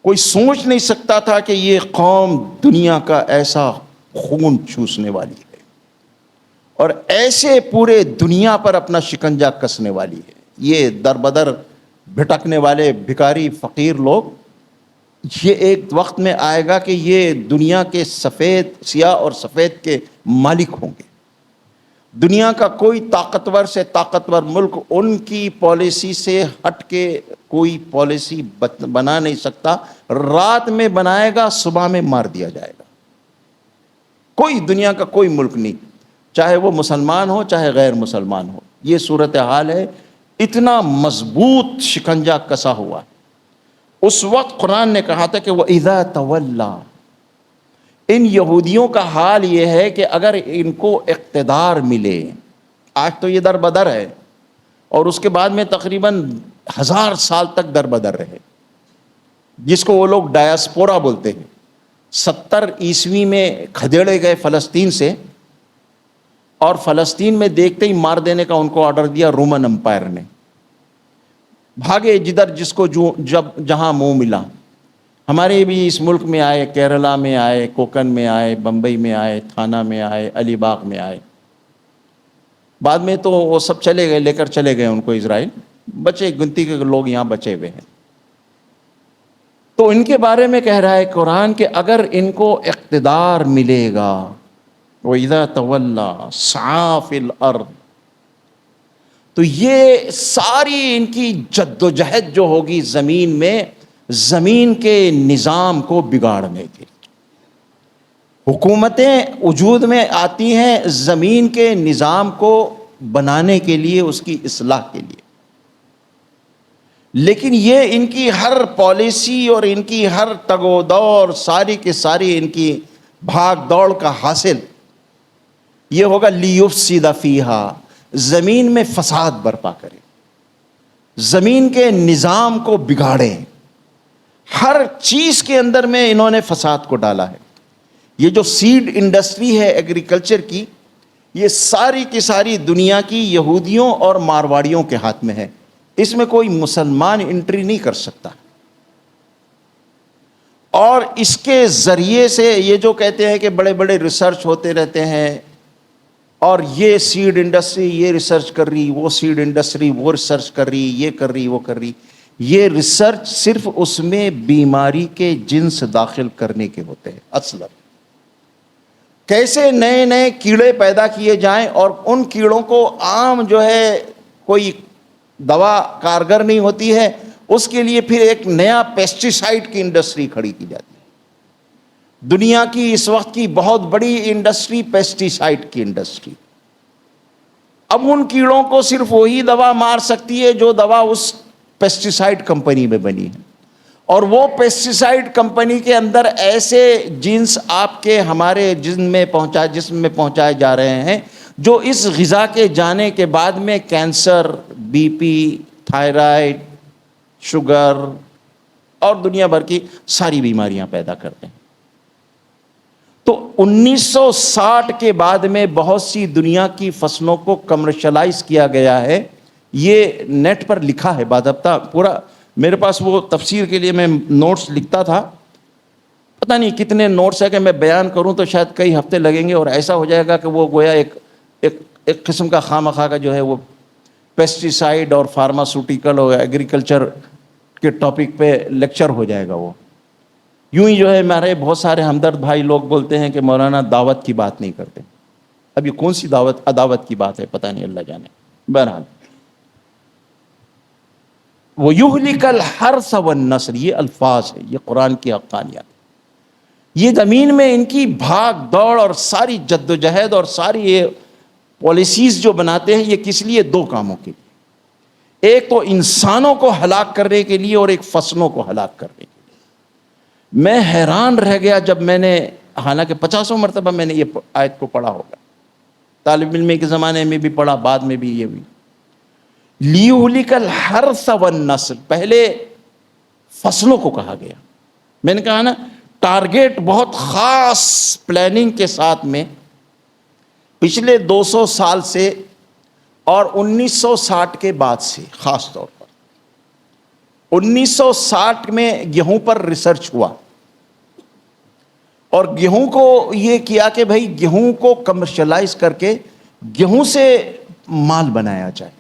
کوئی سوچ نہیں سکتا تھا کہ یہ قوم دنیا کا ایسا خون چوسنے والی ہے اور ایسے پورے دنیا پر اپنا شکنجہ کسنے والی ہے۔ یہ در بدر بھٹکنے والے بھکاری فقیر لوگ، یہ ایک وقت میں آئے گا کہ یہ دنیا کے سیاہ اور سفید کے مالک ہوں گے۔ دنیا کا کوئی طاقتور سے طاقتور ملک ان کی پالیسی سے ہٹ کے کوئی پالیسی بنا نہیں سکتا، رات میں بنائے گا، صبح میں مار دیا جائے گا۔ کوئی دنیا کا کوئی ملک نہیں، چاہے وہ مسلمان ہو چاہے غیر مسلمان ہو، یہ صورتحال ہے، اتنا مضبوط شکنجہ کسا ہوا ہے۔ اس وقت قرآن نے کہا تھا کہ وَإِذَا تَوَلَّا، ان یہودیوں کا حال یہ ہے کہ اگر ان کو اقتدار ملے، آج تو یہ در بدر ہے، اور اس کے بعد میں تقریباً 1000 سال تک در بدر رہے، جس کو وہ لوگ ڈایاسپورا بولتے ہیں۔ 70 عیسوی میں کھدیڑے گئے فلسطین سے، اور فلسطین میں دیکھتے ہی مار دینے کا ان کو آرڈر دیا رومن امپائر نے، بھاگے جدھر جس کو جہاں منہ ملا۔ ہمارے بھی اس ملک میں آئے، کیرلا میں آئے، کوکن میں آئے، بمبئی میں آئے، تھانہ میں آئے، علی باغ میں آئے، بعد میں تو وہ سب چلے گئے، لے کر چلے گئے ان کو اسرائیل، بچے گنتی کے لوگ یہاں بچے ہوئے ہیں۔ تو ان کے بارے میں کہہ رہا ہے قرآن کہ اگر ان کو اقتدار ملے گا، وَإِذَا تَوَلَّى سَعَىٰ فِي الْأَرْضِ، تو یہ ساری ان کی جد و جہد جو ہوگی زمین میں، زمین کے نظام کو بگاڑنے کے لیے۔ حکومتیں وجود میں آتی ہیں زمین کے نظام کو بنانے کے لیے، اس کی اصلاح کے لیے، لیکن یہ ان کی ہر پالیسی اور ان کی ہر تگ و دور، ساری کی ساری ان کی بھاگ دوڑ کا حاصل یہ ہوگا لیفسد فیہا، زمین میں فساد برپا کرے، زمین کے نظام کو بگاڑیں۔ ہر چیز کے اندر میں انہوں نے فساد کو ڈالا ہے۔ یہ جو سیڈ انڈسٹری ہے ایگریکلچر کی، یہ ساری کی ساری دنیا کی یہودیوں اور مارواڑیوں کے ہاتھ میں ہے، اس میں کوئی مسلمان انٹری نہیں کر سکتا۔ اور اس کے ذریعے سے یہ جو کہتے ہیں کہ بڑے بڑے ریسرچ ہوتے رہتے ہیں، اور یہ سیڈ انڈسٹری یہ ریسرچ کر رہی، وہ سیڈ انڈسٹری وہ ریسرچ کر رہی، یہ کر رہی وہ کر رہی، یہ ریسرچ صرف اس میں بیماری کے جنس داخل کرنے کے ہوتے ہیں۔ اصلا کیسے نئے نئے کیڑے پیدا کیے جائیں اور ان کیڑوں کو عام جو ہے کوئی دوا کارگر نہیں ہوتی ہے، اس کے لیے پھر ایک نیا پیسٹیسائڈ کی انڈسٹری کھڑی کی جاتی ہے۔ دنیا کی اس وقت کی بہت بڑی انڈسٹری پیسٹیسائڈ کی انڈسٹری۔ اب ان کیڑوں کو صرف وہی دوا مار سکتی ہے جو دوا اس پیسٹیسائڈ کمپنی میں بنی ہے، اور وہ پیسٹیسائڈ کمپنی کے اندر ایسے جنس آپ کے ہمارے جسم میں پہنچائے جا رہے ہیں جو اس غذا کے جانے کے بعد میں cancer, B P, thyroid, sugar اور دنیا بھر کی ساری بیماریاں پیدا کرتے ہیں۔ تو 1960 کے بعد میں بہت سی دنیا کی فصلوں کو کمرشلائز کیا گیا ہے۔ یہ نیٹ پر لکھا ہے باضابطہ پورا، میرے پاس وہ تفسیر کے لیے میں نوٹس لکھتا تھا، پتہ نہیں کتنے نوٹس ہے کہ میں بیان کروں تو شاید کئی ہفتے لگیں گے، اور ایسا ہو جائے گا کہ وہ گویا ایک قسم کا خواہ کا جو ہے وہ پیسٹیسائڈ اور فارماسوٹیکل اور ایگریکلچر کے ٹاپک پہ لیکچر ہو جائے گا۔ وہ یوں ہی جو ہے ہمارے بہت سارے ہمدرد بھائی لوگ بولتے ہیں کہ مولانا دعوت کی بات نہیں کرتے۔ اب یہ کون سی دعوت، عداوت کی بات ہے، پتہ نہیں، اللہ جانے۔ بہرحال وَيُهْلِكَ الْحَرْثَ وَالنَّسْلَ، یہ الفاظ ہے، یہ قرآن کی حقانیات۔ یہ زمین میں ان کی بھاگ دوڑ اور ساری جد و جہد اور ساری یہ پالیسیز جو بناتے ہیں، یہ کس لیے؟ دو کاموں کے لیے، ایک تو انسانوں کو ہلاک کرنے کے لیے اور ایک فصلوں کو ہلاک کرنے کے لیے۔ میں حیران رہ گیا جب میں نے، حالانکہ 50 مرتبہ میں نے یہ آیت کو پڑھا ہوگا، طالب علم کے زمانے میں بھی پڑھا، بعد میں بھی یہ بھی، لیہلک الحرث والنسل، پہلے فصلوں کو کہا گیا۔ میں نے کہا نا، ٹارگیٹ بہت خاص پلاننگ کے ساتھ میں پچھلے 200 سال سے اور 1960 کے بعد سے، خاص طور پر 1960 میں گیہوں پر ریسرچ ہوا، اور گیہوں کو یہ کیا کہ بھئی گیہوں کو کمرشلائز کر کے گیہوں سے مال بنایا جائے۔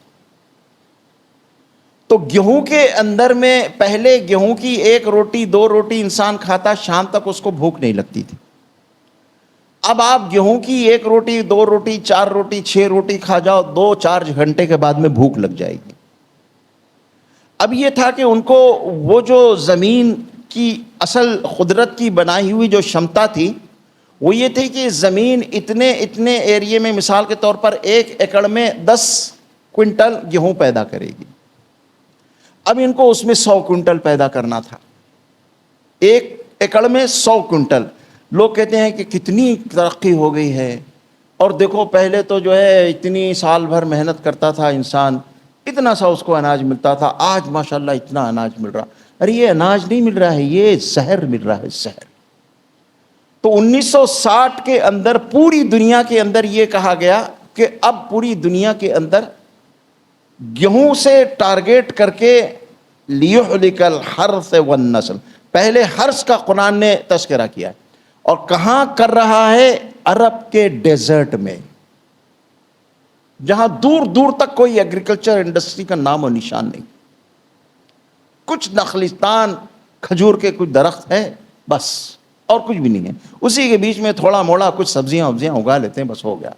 تو گیہوں کے اندر میں پہلے گیہوں کی 1 روٹی 2 روٹی انسان کھاتا، شام تک اس کو بھوک نہیں لگتی تھی۔ اب آپ گیہوں کی 1 روٹی 2 روٹی 4 روٹی 6 روٹی کھا جاؤ، 2-4 گھنٹے کے بعد میں بھوک لگ جائے گی۔ اب یہ تھا کہ ان کو وہ جو زمین کی اصل قدرت کی بنائی ہوئی جو شمتا تھی، وہ یہ تھی کہ زمین اتنے ایریے میں، مثال کے طور پر 1 ایکڑ میں 10 کوئنٹل گیہوں پیدا کرے گی۔ اب ان کو اس میں 100 کوئنٹل پیدا کرنا تھا، 1 ایکڑ میں 100 کوئنٹل۔ لوگ کہتے ہیں کہ کتنی ترقی ہو گئی ہے، اور دیکھو پہلے تو جو ہے اتنی سال بھر محنت کرتا تھا انسان، اتنا سا اس کو اناج ملتا تھا، آج ماشاءاللہ اتنا اناج مل رہا۔ ارے یہ اناج نہیں مل رہا ہے، یہ زہر مل رہا ہے، زہر۔ تو 1960 کے اندر پوری دنیا کے اندر یہ کہا گیا کہ اب پوری دنیا کے اندر گیہوں سے ٹارگیٹ کر کے لیہلک الحرث والنسل، پہلے حرث کا قرآن نے تذکرہ کیا ہے، اور کہاں کر رہا ہے؟ عرب کے ڈیزرٹ میں، جہاں دور دور تک کوئی ایگریکلچر انڈسٹری کا نام و نشان نہیں، کچھ نخلستان کھجور کے کچھ درخت ہے بس، اور کچھ بھی نہیں ہے، اسی کے بیچ میں تھوڑا موڑا کچھ سبزیاں اگا لیتے ہیں، بس ہو گیا۔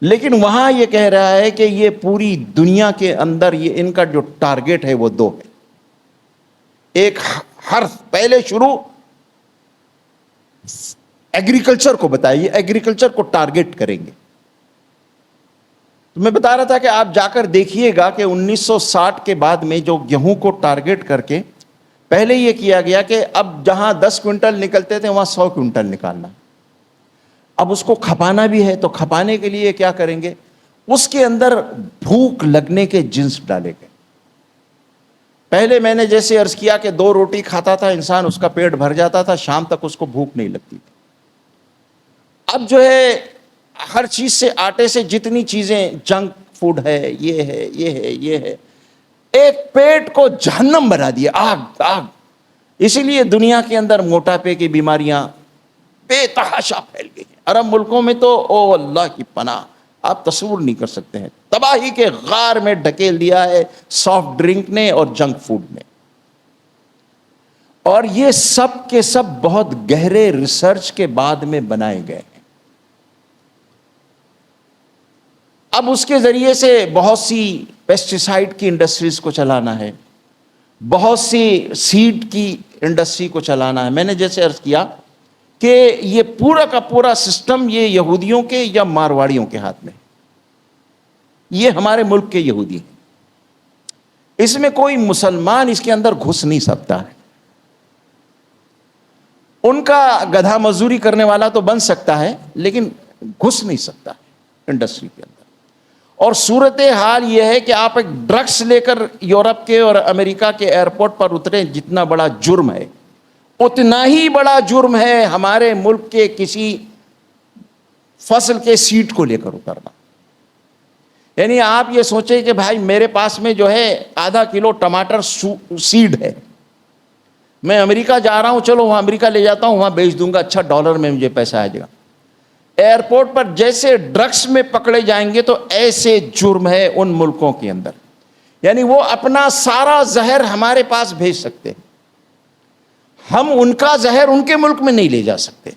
لیکن وہاں یہ کہہ رہا ہے کہ یہ پوری دنیا کے اندر یہ ان کا جو ٹارگٹ ہے وہ دو ہے۔ ایک حرف پہلے شروع ایگریکلچر کو بتایا، یہ ایگریکلچر کو ٹارگٹ کریں گے۔ تو میں بتا رہا تھا کہ آپ جا کر دیکھیے گا کہ 1960 کے بعد میں جو گیہوں کو ٹارگٹ کر کے پہلے یہ کیا گیا کہ اب جہاں 10 کوئنٹل نکلتے تھے وہاں 100 کوئنٹل نکالنا، اب اس کو کھپانا بھی ہے، تو کھپانے کے لیے کیا کریں گے؟ اس کے اندر بھوک لگنے کے جنس ڈالے گئے۔ پہلے میں نے جیسے عرض کیا کہ 2 روٹی کھاتا تھا انسان، اس کا پیٹ بھر جاتا تھا، شام تک اس کو بھوک نہیں لگتی تھی۔ اب جو ہے ہر چیز سے، آٹے سے جتنی چیزیں جنک فوڈ ہے، یہ ہے یہ ہے یہ ہے، ایک پیٹ کو جہنم بنا دیا، آگ آگ۔ اسی لیے دنیا کے اندر موٹاپے کی بیماریاں بے تحاشا پھیل گئی ہیں۔ عرب ملکوں میں تو او اللہ کی پناہ، آپ تصور نہیں کر سکتے ہیں، تباہی کے غار میں ڈھکیل دیا ہے سافٹ ڈرنک نے اور جنک فوڈ نے۔ اور یہ سب کے سب بہت گہرے ریسرچ کے بعد میں بنائے گئے ہیں۔ اب اس کے ذریعے سے بہت سی پیسٹیسائڈ کی انڈسٹریز کو چلانا ہے، بہت سی سیڈ کی انڈسٹری کو چلانا ہے۔ میں نے جیسے عرض کیا کہ یہ پورا کا پورا سسٹم یہ یہودیوں کے یا مارواڑیوں کے ہاتھ میں، یہ ہمارے ملک کے یہودی ہیں، اس میں کوئی مسلمان اس کے اندر گھس نہیں سکتا ہے۔ ان کا گدھا مزدوری کرنے والا تو بن سکتا ہے لیکن گھس نہیں سکتا ہے انڈسٹری کے اندر۔ اور صورتحال یہ ہے کہ آپ ایک ڈرگس لے کر یورپ کے اور امریکہ کے ایئرپورٹ پر اتریں، جتنا بڑا جرم ہے اتنا ہی بڑا جرم ہے ہمارے ملک کے کسی فصل کے سیڈ کو لے کر اترنا۔ یعنی آپ یہ سوچیں کہ بھائی میرے پاس میں جو ہے آدھا کلو ٹماٹر سیڈ ہے، میں امریکہ جا رہا ہوں، چلو وہاں امریکہ لے جاتا ہوں، وہاں بیچ دوں گا، اچھا ڈالر میں مجھے پیسہ آ جائے گا۔ ایئرپورٹ پر جیسے ڈرگس میں پکڑے جائیں گے تو ایسے جرم ہے ان ملکوں کے اندر، یعنی وہ اپنا سارا زہر ہمارے پاس بھیج سکتے، ہم ان کا زہر ان کے ملک میں نہیں لے جا سکتے۔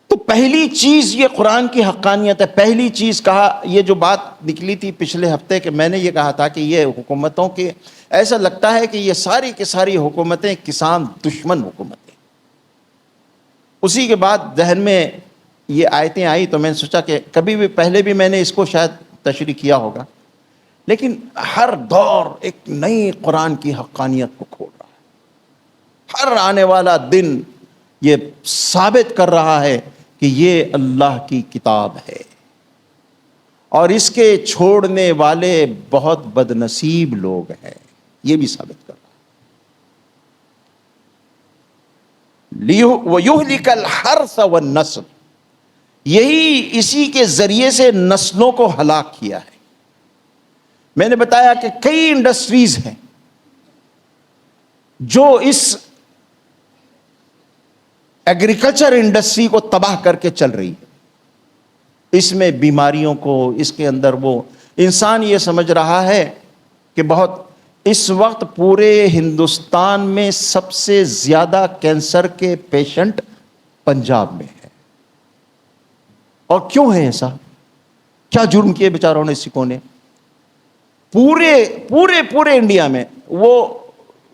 تو پہلی چیز یہ قرآن کی حقانیت ہے۔ پہلی چیز کہا، یہ جو بات نکلی تھی پچھلے ہفتے کہ میں نے یہ کہا تھا کہ یہ حکومتوں کے، ایسا لگتا ہے کہ یہ ساری کی ساری حکومتیں کسان دشمن حکومتیں۔ اسی کے بعد ذہن میں یہ آیتیں آئی تو میں نے سوچا کہ کبھی بھی پہلے بھی میں نے اس کو شاید تشریح کیا ہوگا، لیکن ہر دور ایک نئی قرآن کی حقانیت کو کھول رہا ہے۔ ہر آنے والا دن یہ ثابت کر رہا ہے کہ یہ اللہ کی کتاب ہے، اور اس کے چھوڑنے والے بہت بدنصیب لوگ ہیں، یہ بھی ثابت کر رہا ہے۔ وَيُهْلِكَ الْحَرْثَ وَالنَّسْلَ، یہی اسی کے ذریعے سے نسلوں کو ہلاک کیا ہے۔ میں نے بتایا کہ کئی انڈسٹریز ہیں جو اس ایگریکلچر انڈسٹری کو تباہ کر کے چل رہی ہے۔ اس میں بیماریوں کو، اس کے اندر وہ انسان یہ سمجھ رہا ہے کہ بہت، اس وقت پورے ہندوستان میں سب سے زیادہ کینسر کے پیشنٹ پنجاب میں ہے۔ اور کیوں ہے ایسا؟ کیا جرم کیے بیچاروں نے سکھوں نے؟ پورے انڈیا میں، وہ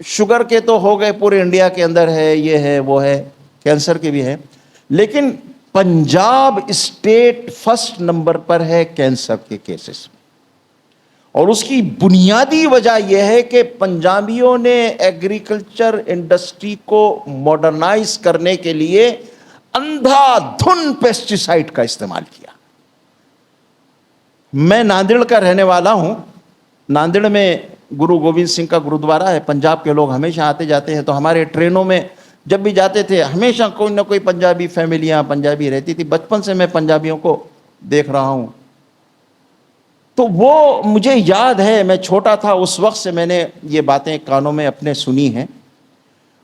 شوگر کے تو ہو گئے، پورے انڈیا کے اندر ہے، یہ ہے وہ ہے، کینسر کے بھی ہے، لیکن پنجاب اسٹیٹ فرسٹ نمبر پر ہے کینسر کے کیسز میں۔ اور اس کی بنیادی وجہ یہ ہے کہ پنجابیوں نے ایگریکلچر انڈسٹری کو ماڈرنائز کرنے کے لیے اندھا دھن پیسٹیسائڈ کا استعمال کیا۔ میں ناندیڑ کا رہنے والا ہوں، ناندیڑ میں گرو گوبند سنگھ کا گرودوارا ہے، پنجاب کے لوگ ہمیشہ آتے جاتے ہیں، تو ہمارے ٹرینوں میں جب بھی جاتے تھے ہمیشہ کوئی نہ کوئی پنجابی فیملیاں پنجابی رہتی تھی۔ بچپن سے میں پنجابیوں کو دیکھ رہا ہوں۔ تو وہ مجھے یاد ہے، میں چھوٹا تھا اس وقت سے میں نے یہ باتیں کانوں میں اپنے سنی ہیں.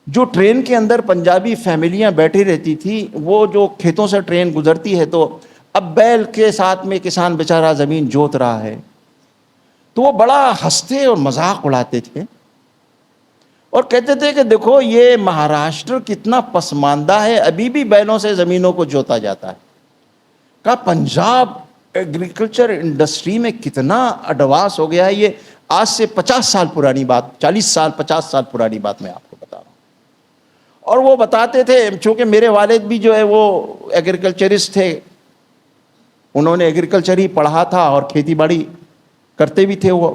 جو ٹرین کے اندر پنجابی فیملیاں بیٹھی رہتی تھی، وہ جو کھیتوں سے ٹرین گزرتی ہے تو اب بیل کے ساتھ میں کسان بیچارہ زمین جوت رہا ہے، تو وہ بڑا ہنستے اور مذاق اڑاتے تھے اور کہتے تھے کہ دیکھو یہ مہاراشٹر کتنا پسماندہ ہے، ابھی بھی بیلوں سے زمینوں کو جوتا جاتا ہے. کہا پنجاب ایگریکلچر انڈسٹری میں کتنا ایڈوانس ہو گیا ہے. یہ آج سے 50 سال پرانی بات، 40 سال 50 سال پرانی بات میں آپ کو بتا رہا ہوں. اور وہ بتاتے تھے، چونکہ میرے والد بھی جو ہے وہ ایگریکلچرسٹ تھے، انہوں نے ایگریکلچر ہی پڑھا تھا اور کھیتی باڑی کرتے بھی تھے وہ،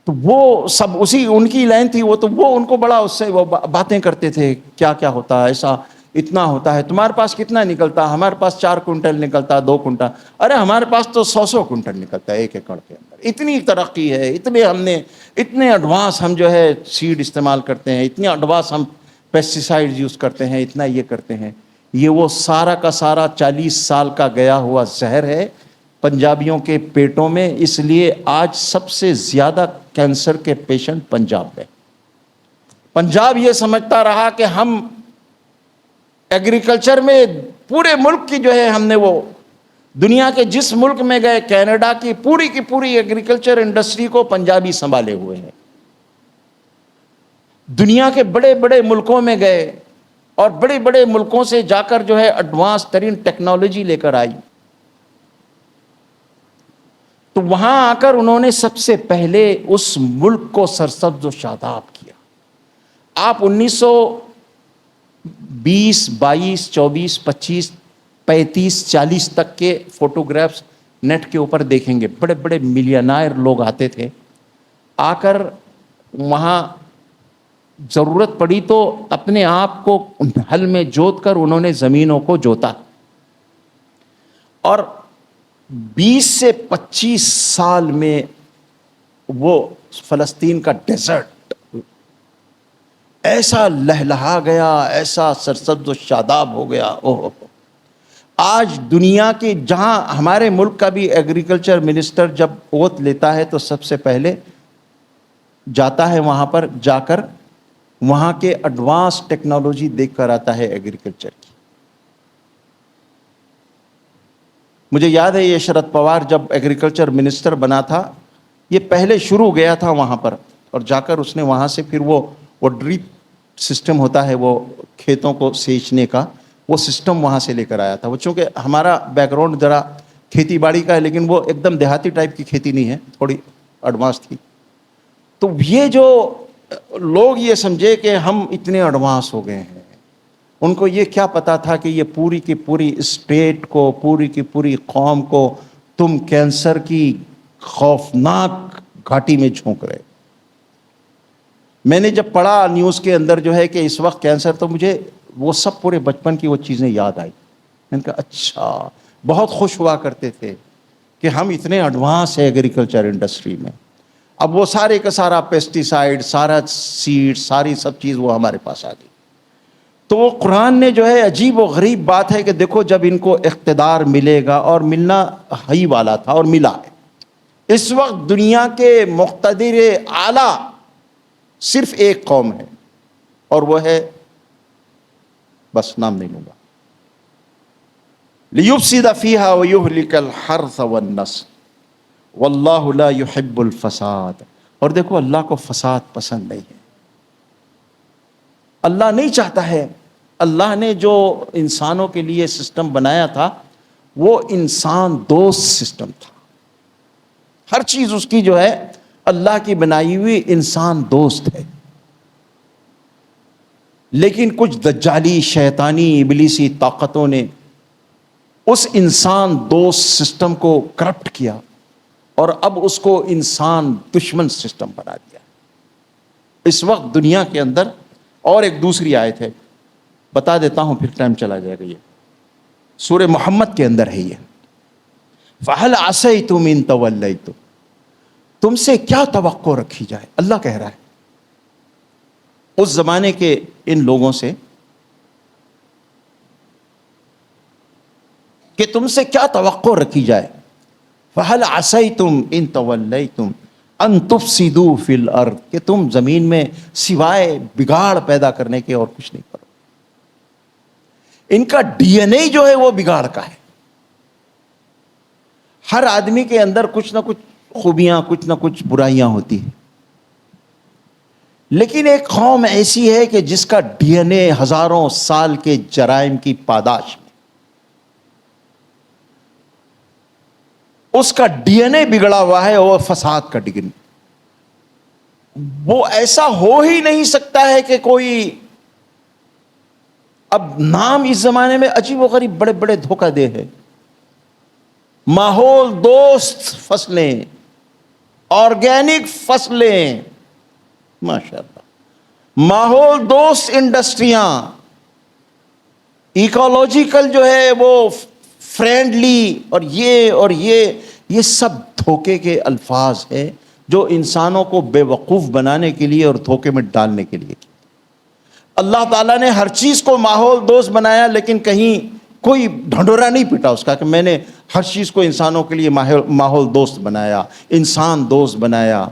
تو وہ سب اسی ان کی لائن تھی. وہ تو وہ ان کو بڑا اس سے وہ باتیں کرتے تھے، کیا کیا ہوتا ہے، ایسا اتنا ہوتا ہے، تمہارے پاس کتنا نکلتا، ہمارے پاس 4 کنٹل نکلتا، 2 کنٹل، ارے ہمارے پاس تو 100 کنٹل نکلتا ہے 1 ایکڑ کے اندر. اتنی ترقی ہے، اتنے ایڈوانس ہم جو ہے سیڈ استعمال کرتے ہیں، اتنے ایڈوانس ہم پیسٹیسائڈ یوز کرتے ہیں، اتنا یہ کرتے ہیں. یہ وہ سارا کا سارا 40 سال کا گیا ہوا زہر ہے پنجابیوں کے پیٹوں میں. اس لیے آج سب سے زیادہ کینسر کے پیشنٹ پنجاب میں. پنجاب یہ سمجھتا رہا کہ ہم ایگریکلچر میں پورے ملک کی جو ہے ہم نے وہ دنیا کے جس ملک میں گئے، کینیڈا کی پوری ایگریکلچر انڈسٹری کو پنجابی سنبھالے ہوئے ہیں. دنیا کے بڑے بڑے ملکوں میں گئے اور بڑے بڑے ملکوں سے جا کر جو ہے ایڈوانس ترین ٹیکنالوجی لے کر آئی. تو وہاں آ کر انہوں نے سب سے پہلے اس ملک کو سرسبز و شاداب کیا. آپ 1920 22 24 25 35 تک کے فوٹوگرافز نیٹ کے اوپر دیکھیں گے. بڑے بڑے ملینائر لوگ آتے تھے، آ کر وہاں ضرورت پڑی تو اپنے آپ کو ہل میں جوت کر انہوں نے زمینوں کو جوتا. اور 20 سے 25 سال میں وہ فلسطین کا ڈیزرٹ ایسا لہلہا گیا، ایسا سرسبز و شاداب ہو گیا. آج دنیا کے جہاں ہمارے ملک کا بھی ایگریکلچر منسٹر جب اوت لیتا ہے تو سب سے پہلے جاتا ہے وہاں پر، جا کر وہاں کے ایڈوانس ٹیکنالوجی دیکھ کر آتا ہے ایگریکلچر کی. مجھے یاد ہے یہ شرد پوار جب ایگریکلچر منسٹر بنا تھا، یہ پہلے شروع گیا تھا وہاں پر اور جا کر اس نے وہاں سے پھر وہ ڈریپ سسٹم ہوتا ہے وہ کھیتوں کو سینچنے کا، وہ سسٹم وہاں سے لے کر آیا تھا. وہ چونکہ ہمارا بیک گراؤنڈ ذرا کھیتی باڑی کا ہے، لیکن وہ ایک دم دیہاتی ٹائپ کی کھیتی نہیں ہے، تھوڑی ایڈوانس تھی. تو یہ جو لوگ یہ سمجھے کہ ہم اتنے ایڈوانس ہو گئے ہیں، ان کو یہ کیا پتا تھا کہ یہ پوری کی پوری اسٹیٹ کو، پوری کی پوری قوم کو تم کینسر کی خوفناک گھاٹی میں جھونک رہے. میں نے جب پڑھا نیوز کے اندر جو ہے کہ اس وقت کینسر، تو مجھے وہ سب پورے بچپن کی وہ چیزیں یاد آئی. میں نے کہا اچھا، بہت خوش ہوا کرتے تھے کہ ہم اتنے ایڈوانس ہیں ایگریکلچر انڈسٹری میں. اب وہ سارے کا سارا پیسٹیسائڈ، سارا سیڈ، ساری سب چیز وہ ہمارے پاس آ گئی. تو وہ قرآن نے جو ہے عجیب و غریب بات ہے کہ دیکھو جب ان کو اقتدار ملے گا، اور ملنا ہی والا تھا اور ملا ہے. اس وقت دنیا کے مقتدر اعلیٰ صرف ایک قوم ہے اور وہ ہے، بس نام نہیں لوں گا، لِيُفْسِدَ فِيهَا وَيُهْلِكَ الْحَرْثَ وَالنَّسْلَ وَاللَّهُ لَا يُحِبُّ الْفَسَادَ. اور دیکھو اللہ کو فساد پسند نہیں ہے، اللہ نہیں چاہتا ہے. اللہ نے جو انسانوں کے لیے سسٹم بنایا تھا وہ انسان دوست سسٹم تھا. ہر چیز اس کی جو ہے اللہ کی بنائی ہوئی انسان دوست ہے. لیکن کچھ دجالی، شیطانی، ابلیسی طاقتوں نے اس انسان دوست سسٹم کو کرپٹ کیا اور اب اس کو انسان دشمن سسٹم بنا دیا. اس وقت دنیا کے اندر اور ایک دوسری آیت ہے، بتا دیتا ہوں پھر ٹائم چلا جائے گا. یہ سورہ محمد کے اندر ہے. یہ فَهَلْ عَسَيْتُمْ إِن تَوَلَّيْتُمْ، تم سے کیا توقع رکھی جائے. اللہ کہہ رہا ہے اس زمانے کے ان لوگوں سے کہ تم سے کیا توقع رکھی جائے. فَهَلْ عَسَيْتُمْ إِن تَوَلَّيْتُمْ أَن تُفْسِدُوا فِي الْأَرْضِ کہ تم زمین میں سوائے بگاڑ پیدا کرنے کے اور کچھ نہیں کرو. ان کا ڈی این اے جو ہے وہ بگاڑ کا ہے. ہر آدمی کے اندر کچھ نہ کچھ خوبیاں کچھ نہ کچھ برائیاں ہوتی ہیں، لیکن ایک قوم ایسی ہے کہ جس کا ڈی این اے ہزاروں سال کے جرائم کی پاداش میں، اس کا ڈی این اے بگڑا ہوا ہے، وہ فساد کا ڈگن. وہ ایسا ہو ہی نہیں سکتا ہے کہ کوئی، اب نام اس زمانے میں عجیب و غریب بڑے بڑے دھوکہ دے ہے. ماحول دوست فصلیں، آرگینک فصلیں، ماشاءاللہ، ماحول دوست انڈسٹریاں، ایکولوجیکل جو ہے وہ فرینڈلی، اور یہ سب دھوکے کے الفاظ ہیں جو انسانوں کو بے وقوف بنانے کے لیے اور دھوکے میں ڈالنے کے لیے. اللہ تعالیٰ نے ہر چیز کو ماحول دوست بنایا، لیکن کہیں کوئی ڈھنڈورا نہیں پیٹا اس کا کہ میں نے ہر چیز کو انسانوں کے لیے ماحول دوست بنایا، انسان دوست بنایا.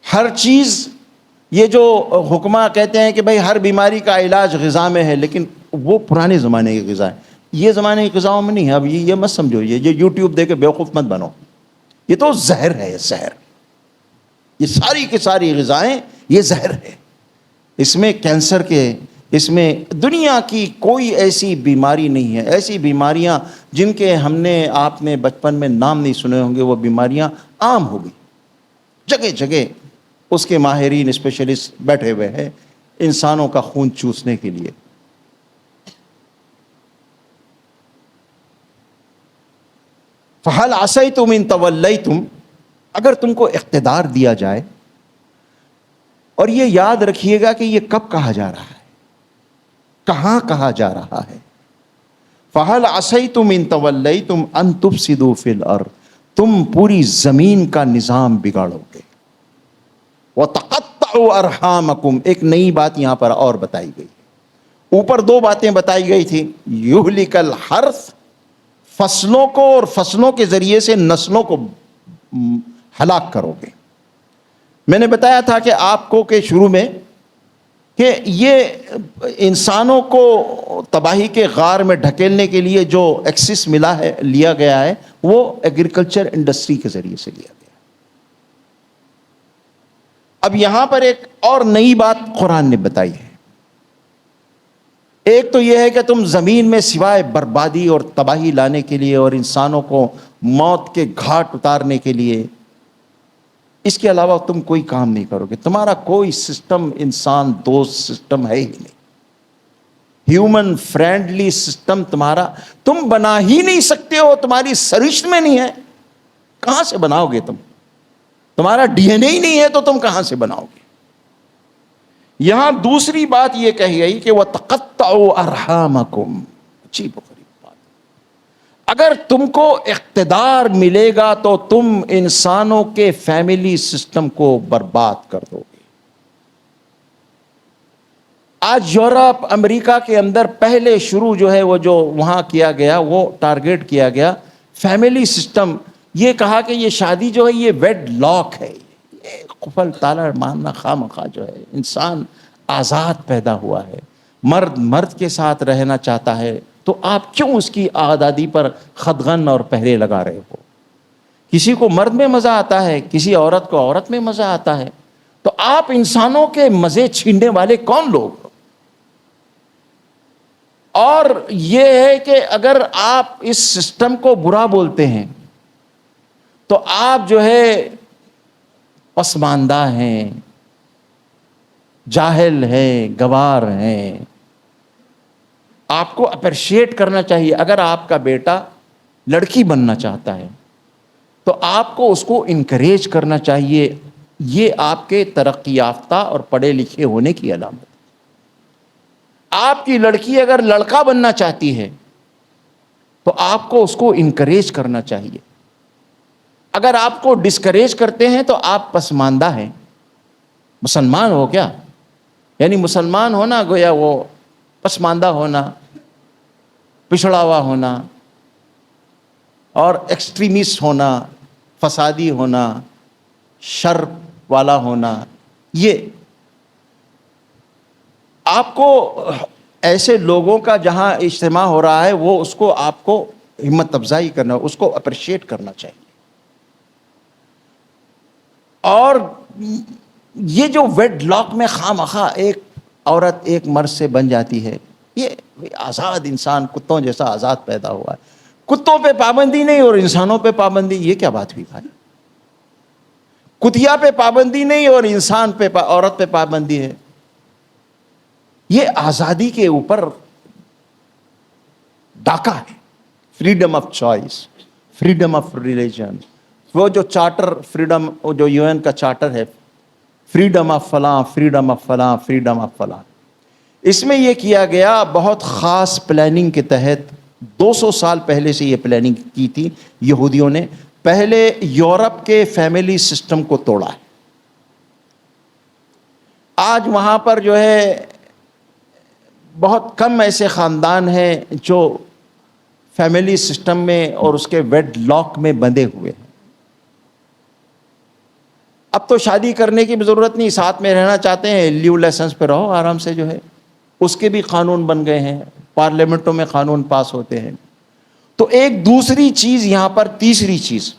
ہر چیز، یہ جو حکماں کہتے ہیں کہ بھئی ہر بیماری کا علاج غذا میں ہے، لیکن وہ پرانے زمانے کی غذا ہے، یہ زمانے کی غذاؤں میں نہیں ہے. اب یہ مت سمجھو، یہ یوٹیوب دے کے بیوقوف مت بنو، یہ تو زہر ہے، زہر. یہ ساری کی ساری غذائیں یہ زہر ہے. اس میں کینسر کے، اس میں دنیا کی کوئی ایسی بیماری نہیں ہے. ایسی بیماریاں جن کے ہم نے آپ نے بچپن میں نام نہیں سنے ہوں گے، وہ بیماریاں عام ہو گئی. جگہ جگہ اس کے ماہرین اسپیشلسٹ بیٹھے ہوئے ہیں انسانوں کا خون چوسنے کے لیے. فَهَلْ عَسَيْتُمْ إِن تَوَلَّيْتُمْ اگر تم کو اقتدار دیا جائے. اور یہ یاد رکھیے گا کہ یہ کب کہا جا رہا ہے، کہاں کہا جا رہا ہے. فَهَلْ عَسَيْتُمْ إِن تَوَلَّيْتُمْ أَن تُفْسِدُوا فِي الْأَرْضِ تم پوری زمین کا نظام بگاڑو گے. وَتَقَطَّعُوا أَرْحَامَكُمْ ایک نئی بات یہاں پر اور بتائی گئی. اوپر دو باتیں بتائی گئی تھی، یُہْلِكَ الْحَرْثَ فصلوں کو اور فصلوں کے ذریعے سے نسلوں کو ہلاک کرو گے. میں نے بتایا تھا کہ آپ کو کہ شروع میں کہ یہ انسانوں کو تباہی کے غار میں ڈھکیلنے کے لیے جو ایکسس ملا ہے، لیا گیا ہے، وہ ایگریکلچر انڈسٹری کے ذریعے سے لیا گیا. اب یہاں پر ایک اور نئی بات قرآن نے بتائی ہے. ایک تو یہ ہے کہ تم زمین میں سوائے بربادی اور تباہی لانے کے لیے اور انسانوں کو موت کے گھاٹ اتارنے کے لیے، اس کے علاوہ تم کوئی کام نہیں کرو گے. تمہارا کوئی سسٹم انسان دوست سسٹم ہے ہی نہیں. ہیومن فرینڈلی سسٹم تمہارا تم بنا ہی نہیں سکتے ہو، تمہاری سرشت میں نہیں ہے. کہاں سے بناؤ گے تم؟ تمہارا ڈی این اے ہی نہیں ہے تو تم کہاں سے بناؤ گے؟ یہاں دوسری بات یہ کہی گئی کہ وَتَقَطَّعُوا أَرْحَامَكُمْ. عجیب و غریب بات. اگر تم کو اقتدار ملے گا تو تم انسانوں کے فیملی سسٹم کو برباد کر دو گے. آج یورپ امریکہ کے اندر پہلے شروع جو ہے وہ جو وہاں کیا گیا، وہ ٹارگیٹ کیا گیا فیملی سسٹم. یہ کہا کہ یہ شادی جو ہے یہ ویڈ لاک ہے، یہ قفل تالا مارنا خواہ جو ہے. انسان آزاد پیدا ہوا ہے، مرد مرد کے ساتھ رہنا چاہتا ہے، تو آپ کیوں اس کی آزادی پر خدغن اور پہرے لگا رہے ہو؟ کسی کو مرد میں مزہ آتا ہے، کسی عورت کو عورت میں مزہ آتا ہے، تو آپ انسانوں کے مزے چھیننے والے کون لوگ؟ اور یہ ہے کہ اگر آپ اس سسٹم کو برا بولتے ہیں تو آپ جو ہے پسماندہ ہیں، جاہل ہیں، گوار ہیں. آپ کو اپریشیٹ کرنا چاہیے. اگر آپ کا بیٹا لڑکی بننا چاہتا ہے تو آپ کو اس کو انکریج کرنا چاہیے. یہ آپ کے ترقی یافتہ اور پڑھے لکھے ہونے کی علامت. آپ کی لڑکی اگر لڑکا بننا چاہتی ہے تو آپ کو اس کو انکریج کرنا چاہیے. اگر آپ کو ڈسکریج کرتے ہیں تو آپ پسماندہ ہیں. مسلمان ہو کیا؟ یعنی مسلمان ہونا گویا وہ پسماندہ ہونا، پچھڑا ہوا ہونا اور ایکسٹریمسٹ ہونا. فسادی ہونا، شر والا ہونا، یہ آپ کو ایسے لوگوں کا جہاں اجتماع ہو رہا ہے وہ اس کو آپ کو ہمت افزائی کرنا، اس کو اپریشیٹ کرنا چاہیے. اور یہ جو ویڈ لاک میں خواہ ایک عورت ایک مرد سے بن جاتی ہے، یہ آزاد انسان کتوں جیسا آزاد پیدا ہوا ہے، کتوں پہ پابندی نہیں اور انسانوں پہ پابندی، یہ کیا بات ہوئی بھائی؟ کتیا پہ پابندی نہیں اور انسان پہ عورت پہ پابندی ہے. یہ آزادی کے اوپر ڈاکہ ہے. Freedom of choice, freedom of religion, وہ جو چارٹر فریڈم، جو یو این کا چارٹر ہے، فریڈم آف فلاں، فریڈم آف فلاں، فریڈم آف فلاں، اس میں یہ کیا گیا بہت خاص پلاننگ کے تحت. 200 سال پہلے سے یہ پلاننگ کی تھی یہودیوں نے. پہلے یورپ کے فیملی سسٹم کو توڑا ہے. آج وہاں پر جو ہے بہت کم ایسے خاندان ہیں جو فیملی سسٹم میں اور اس کے ویڈ لاک میں بندھے ہوئے ہیں. اب تو شادی کرنے کی بھی ضرورت نہیں، ساتھ میں رہنا چاہتے ہیں لیو لائسنس پہ رہو آرام سے، جو ہے اس کے بھی قانون بن گئے ہیں، پارلیمنٹوں میں قانون پاس ہوتے ہیں. تو ایک دوسری چیز یہاں پر، تیسری چیز،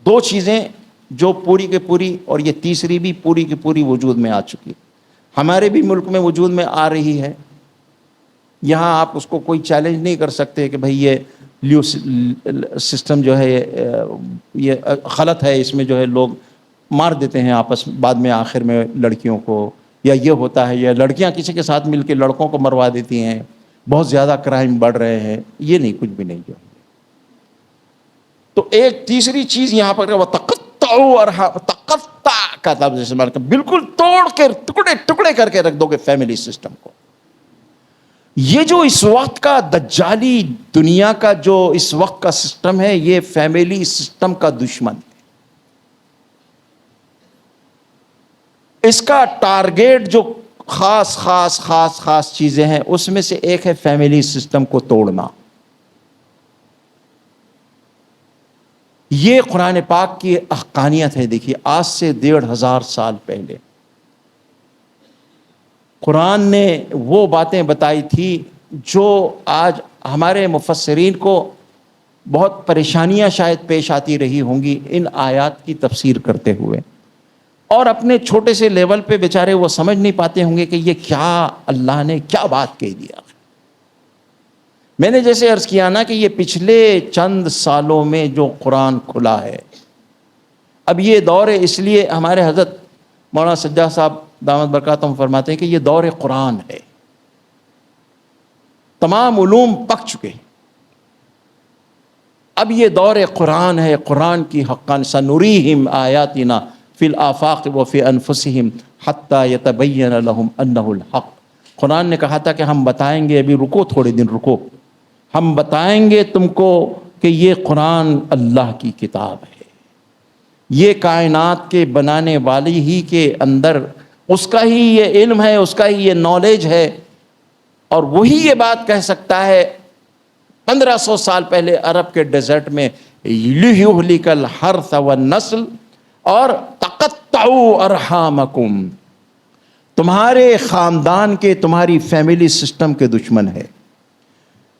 دو چیزیں جو پوری کی پوری، اور یہ تیسری بھی پوری کی پوری وجود میں آ چکی، ہمارے بھی ملک میں وجود میں آ رہی ہے. یہاں آپ اس کو کوئی چیلنج نہیں کر سکتے کہ بھئی یہ لیو سسٹم جو ہے یہ غلط ہے، اس میں جو ہے لوگ مار دیتے ہیں آپس بعد میں آخر میں لڑکیوں کو، یا یہ ہوتا ہے، یا لڑکیاں کسی کے ساتھ مل کے لڑکوں کو مروا دیتی ہیں، بہت زیادہ کرائم بڑھ رہے ہیں. یہ نہیں، کچھ بھی نہیں. جو تو ایک تیسری چیز یہاں پر وہ تقطع کا لفظ استعمال کر، بالکل توڑ کے ٹکڑے ٹکڑے کر کے رکھ دو گے فیملی سسٹم کو. یہ جو اس وقت کا دجالی دنیا کا جو اس وقت کا سسٹم ہے، یہ فیملی سسٹم کا دشمن ہے. اس کا ٹارگیٹ جو خاص چیزیں ہیں، اس میں سے ایک ہے فیملی سسٹم کو توڑنا. یہ قرآن پاک کی حقانیت ہے. دیکھیے، آج سے 1500 سال پہلے قرآن نے وہ باتیں بتائی تھی جو آج ہمارے مفسرین کو بہت پریشانیاں شاید پیش آتی رہی ہوں گی ان آیات کی تفسیر کرتے ہوئے، اور اپنے چھوٹے سے لیول پہ بیچارے وہ سمجھ نہیں پاتے ہوں گے کہ یہ کیا اللہ نے کیا بات کہہ دیا. میں نے جیسے عرض کیا نا کہ یہ پچھلے چند سالوں میں جو قرآن کھلا ہے، اب یہ دور اس لیے ہمارے حضرت مولانا سجاد صاحب دامت برکاتہم فرماتے ہیں کہ یہ دور قرآن ہے. تمام علوم پک چکے، اب یہ دور قرآن ہے. قرآن کی حقان سنریہم آیاتنا فی الآفاق وفی انفسہم حتی یتبین لہم انہ الحق. قرآن نے کہا تھا کہ ہم بتائیں گے، ابھی رکو، تھوڑے دن رکو، ہم بتائیں گے تم کو کہ یہ قرآن اللہ کی کتاب ہے، یہ کائنات کے بنانے والی ہی کے اندر اس کا ہی یہ علم ہے، اس کا ہی یہ نالج ہے، اور وہی یہ بات کہہ سکتا ہے 1500 سال پہلے عرب کے ڈیزرٹ میں لِيُهْلِكَ الْحَرْثَ وَالنَّسْلَ اور تَقَطَّعُوا أَرْحَامَكُمْ. تمہارے خاندان کے، تمہاری فیملی سسٹم کے دشمن ہے.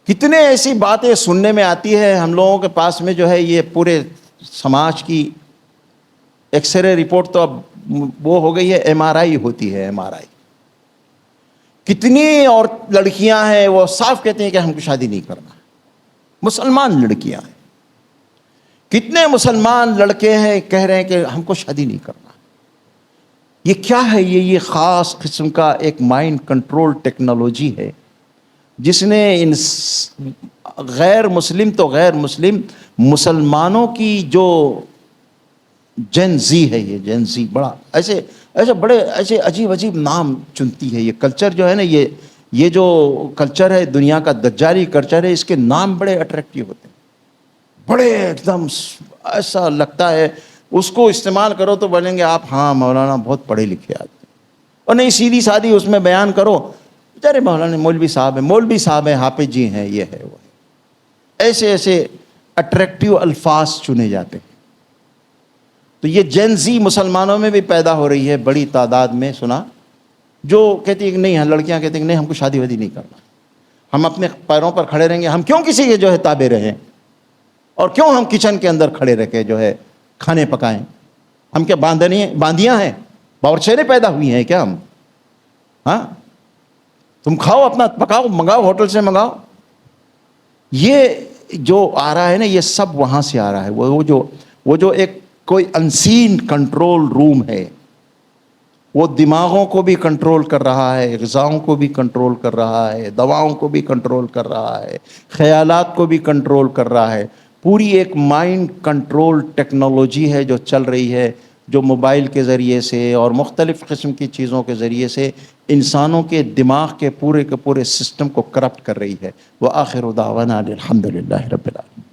کتنے ایسی باتیں سننے میں آتی ہے ہم لوگوں کے پاس میں، جو ہے یہ پورے سماج کی ایکس رے رپورٹ تو اب وہ ہو گئی ہے، MRI ہوتی ہے، MRI. کتنی اور لڑکیاں ہیں وہ صاف کہتے ہیں کہ ہم کو شادی نہیں کرنا. مسلمان لڑکیاں ہیں، کتنے مسلمان لڑکے ہیں کہہ رہے ہیں کہ ہم کو شادی نہیں کرنا. یہ کیا ہے؟ یہ خاص قسم کا ایک مائنڈ کنٹرول ٹیکنالوجی ہے جس نے ان غیر مسلم تو غیر مسلم مسلمانوں کی جو جین زی ہے، یہ جین زی بڑا ایسے بڑے ایسے عجیب عجیب نام چنتی ہے. یہ کلچر جو ہے نا، یہ جو کلچر ہے دنیا کا دجالی کلچر ہے، اس کے نام بڑے اٹریکٹیو ہوتے ہیں، بڑے ایک دم ایسا لگتا ہے اس کو استعمال کرو تو بولیں گے آپ ہاں مولانا بہت پڑھے لکھے آدمی، اور نہیں سیدھی سادھی اس میں بیان کرو بیچارے مولانا مولوی صاحب ہیں، حافظ جی ہیں، یہ ہے وہ ہے. ایسے اٹریکٹیو الفاظ چنے جاتے ہیں. تو یہ جین زی مسلمانوں میں بھی پیدا ہو رہی ہے بڑی تعداد میں، سنا، جو کہتی ہے کہ نہیں، لڑکیاں کہتی ہیں کہ نہیں، ہم کو شادی وادی نہیں کرنا، ہم اپنے پیروں پر کھڑے رہیں گے، ہم کیوں کسی کے جو ہے تابع رہیں، اور کیوں ہم کچن کے اندر کھڑے رہ کے جو ہے کھانے پکائیں، ہم کیا باندیاں ہیں، باورچینے پیدا ہوئی ہیں کیا ہم؟ ہاں، تم کھاؤ، اپنا پکاؤ، منگاؤ، ہوٹل سے منگاؤ۔ یہ جو آ رہا ہے نا، یہ سب وہاں سے آ رہا ہے، وہ جو ایک کوئی انسین کنٹرول روم ہے، وہ دماغوں کو بھی کنٹرول کر رہا ہے، غذاؤں کو بھی کنٹرول کر رہا ہے، دواؤں کو بھی کنٹرول کر رہا ہے، خیالات کو بھی کنٹرول کر رہا ہے۔ پوری ایک مائنڈ کنٹرول ٹیکنالوجی ہے جو چل رہی ہے، جو موبائل کے ذریعے سے اور مختلف قسم کی چیزوں کے ذریعے سے انسانوں کے دماغ کے پورے سسٹم کو کرپٹ کر رہی ہے۔ وآخر دعوانا الحمد للہ رب العالمین۔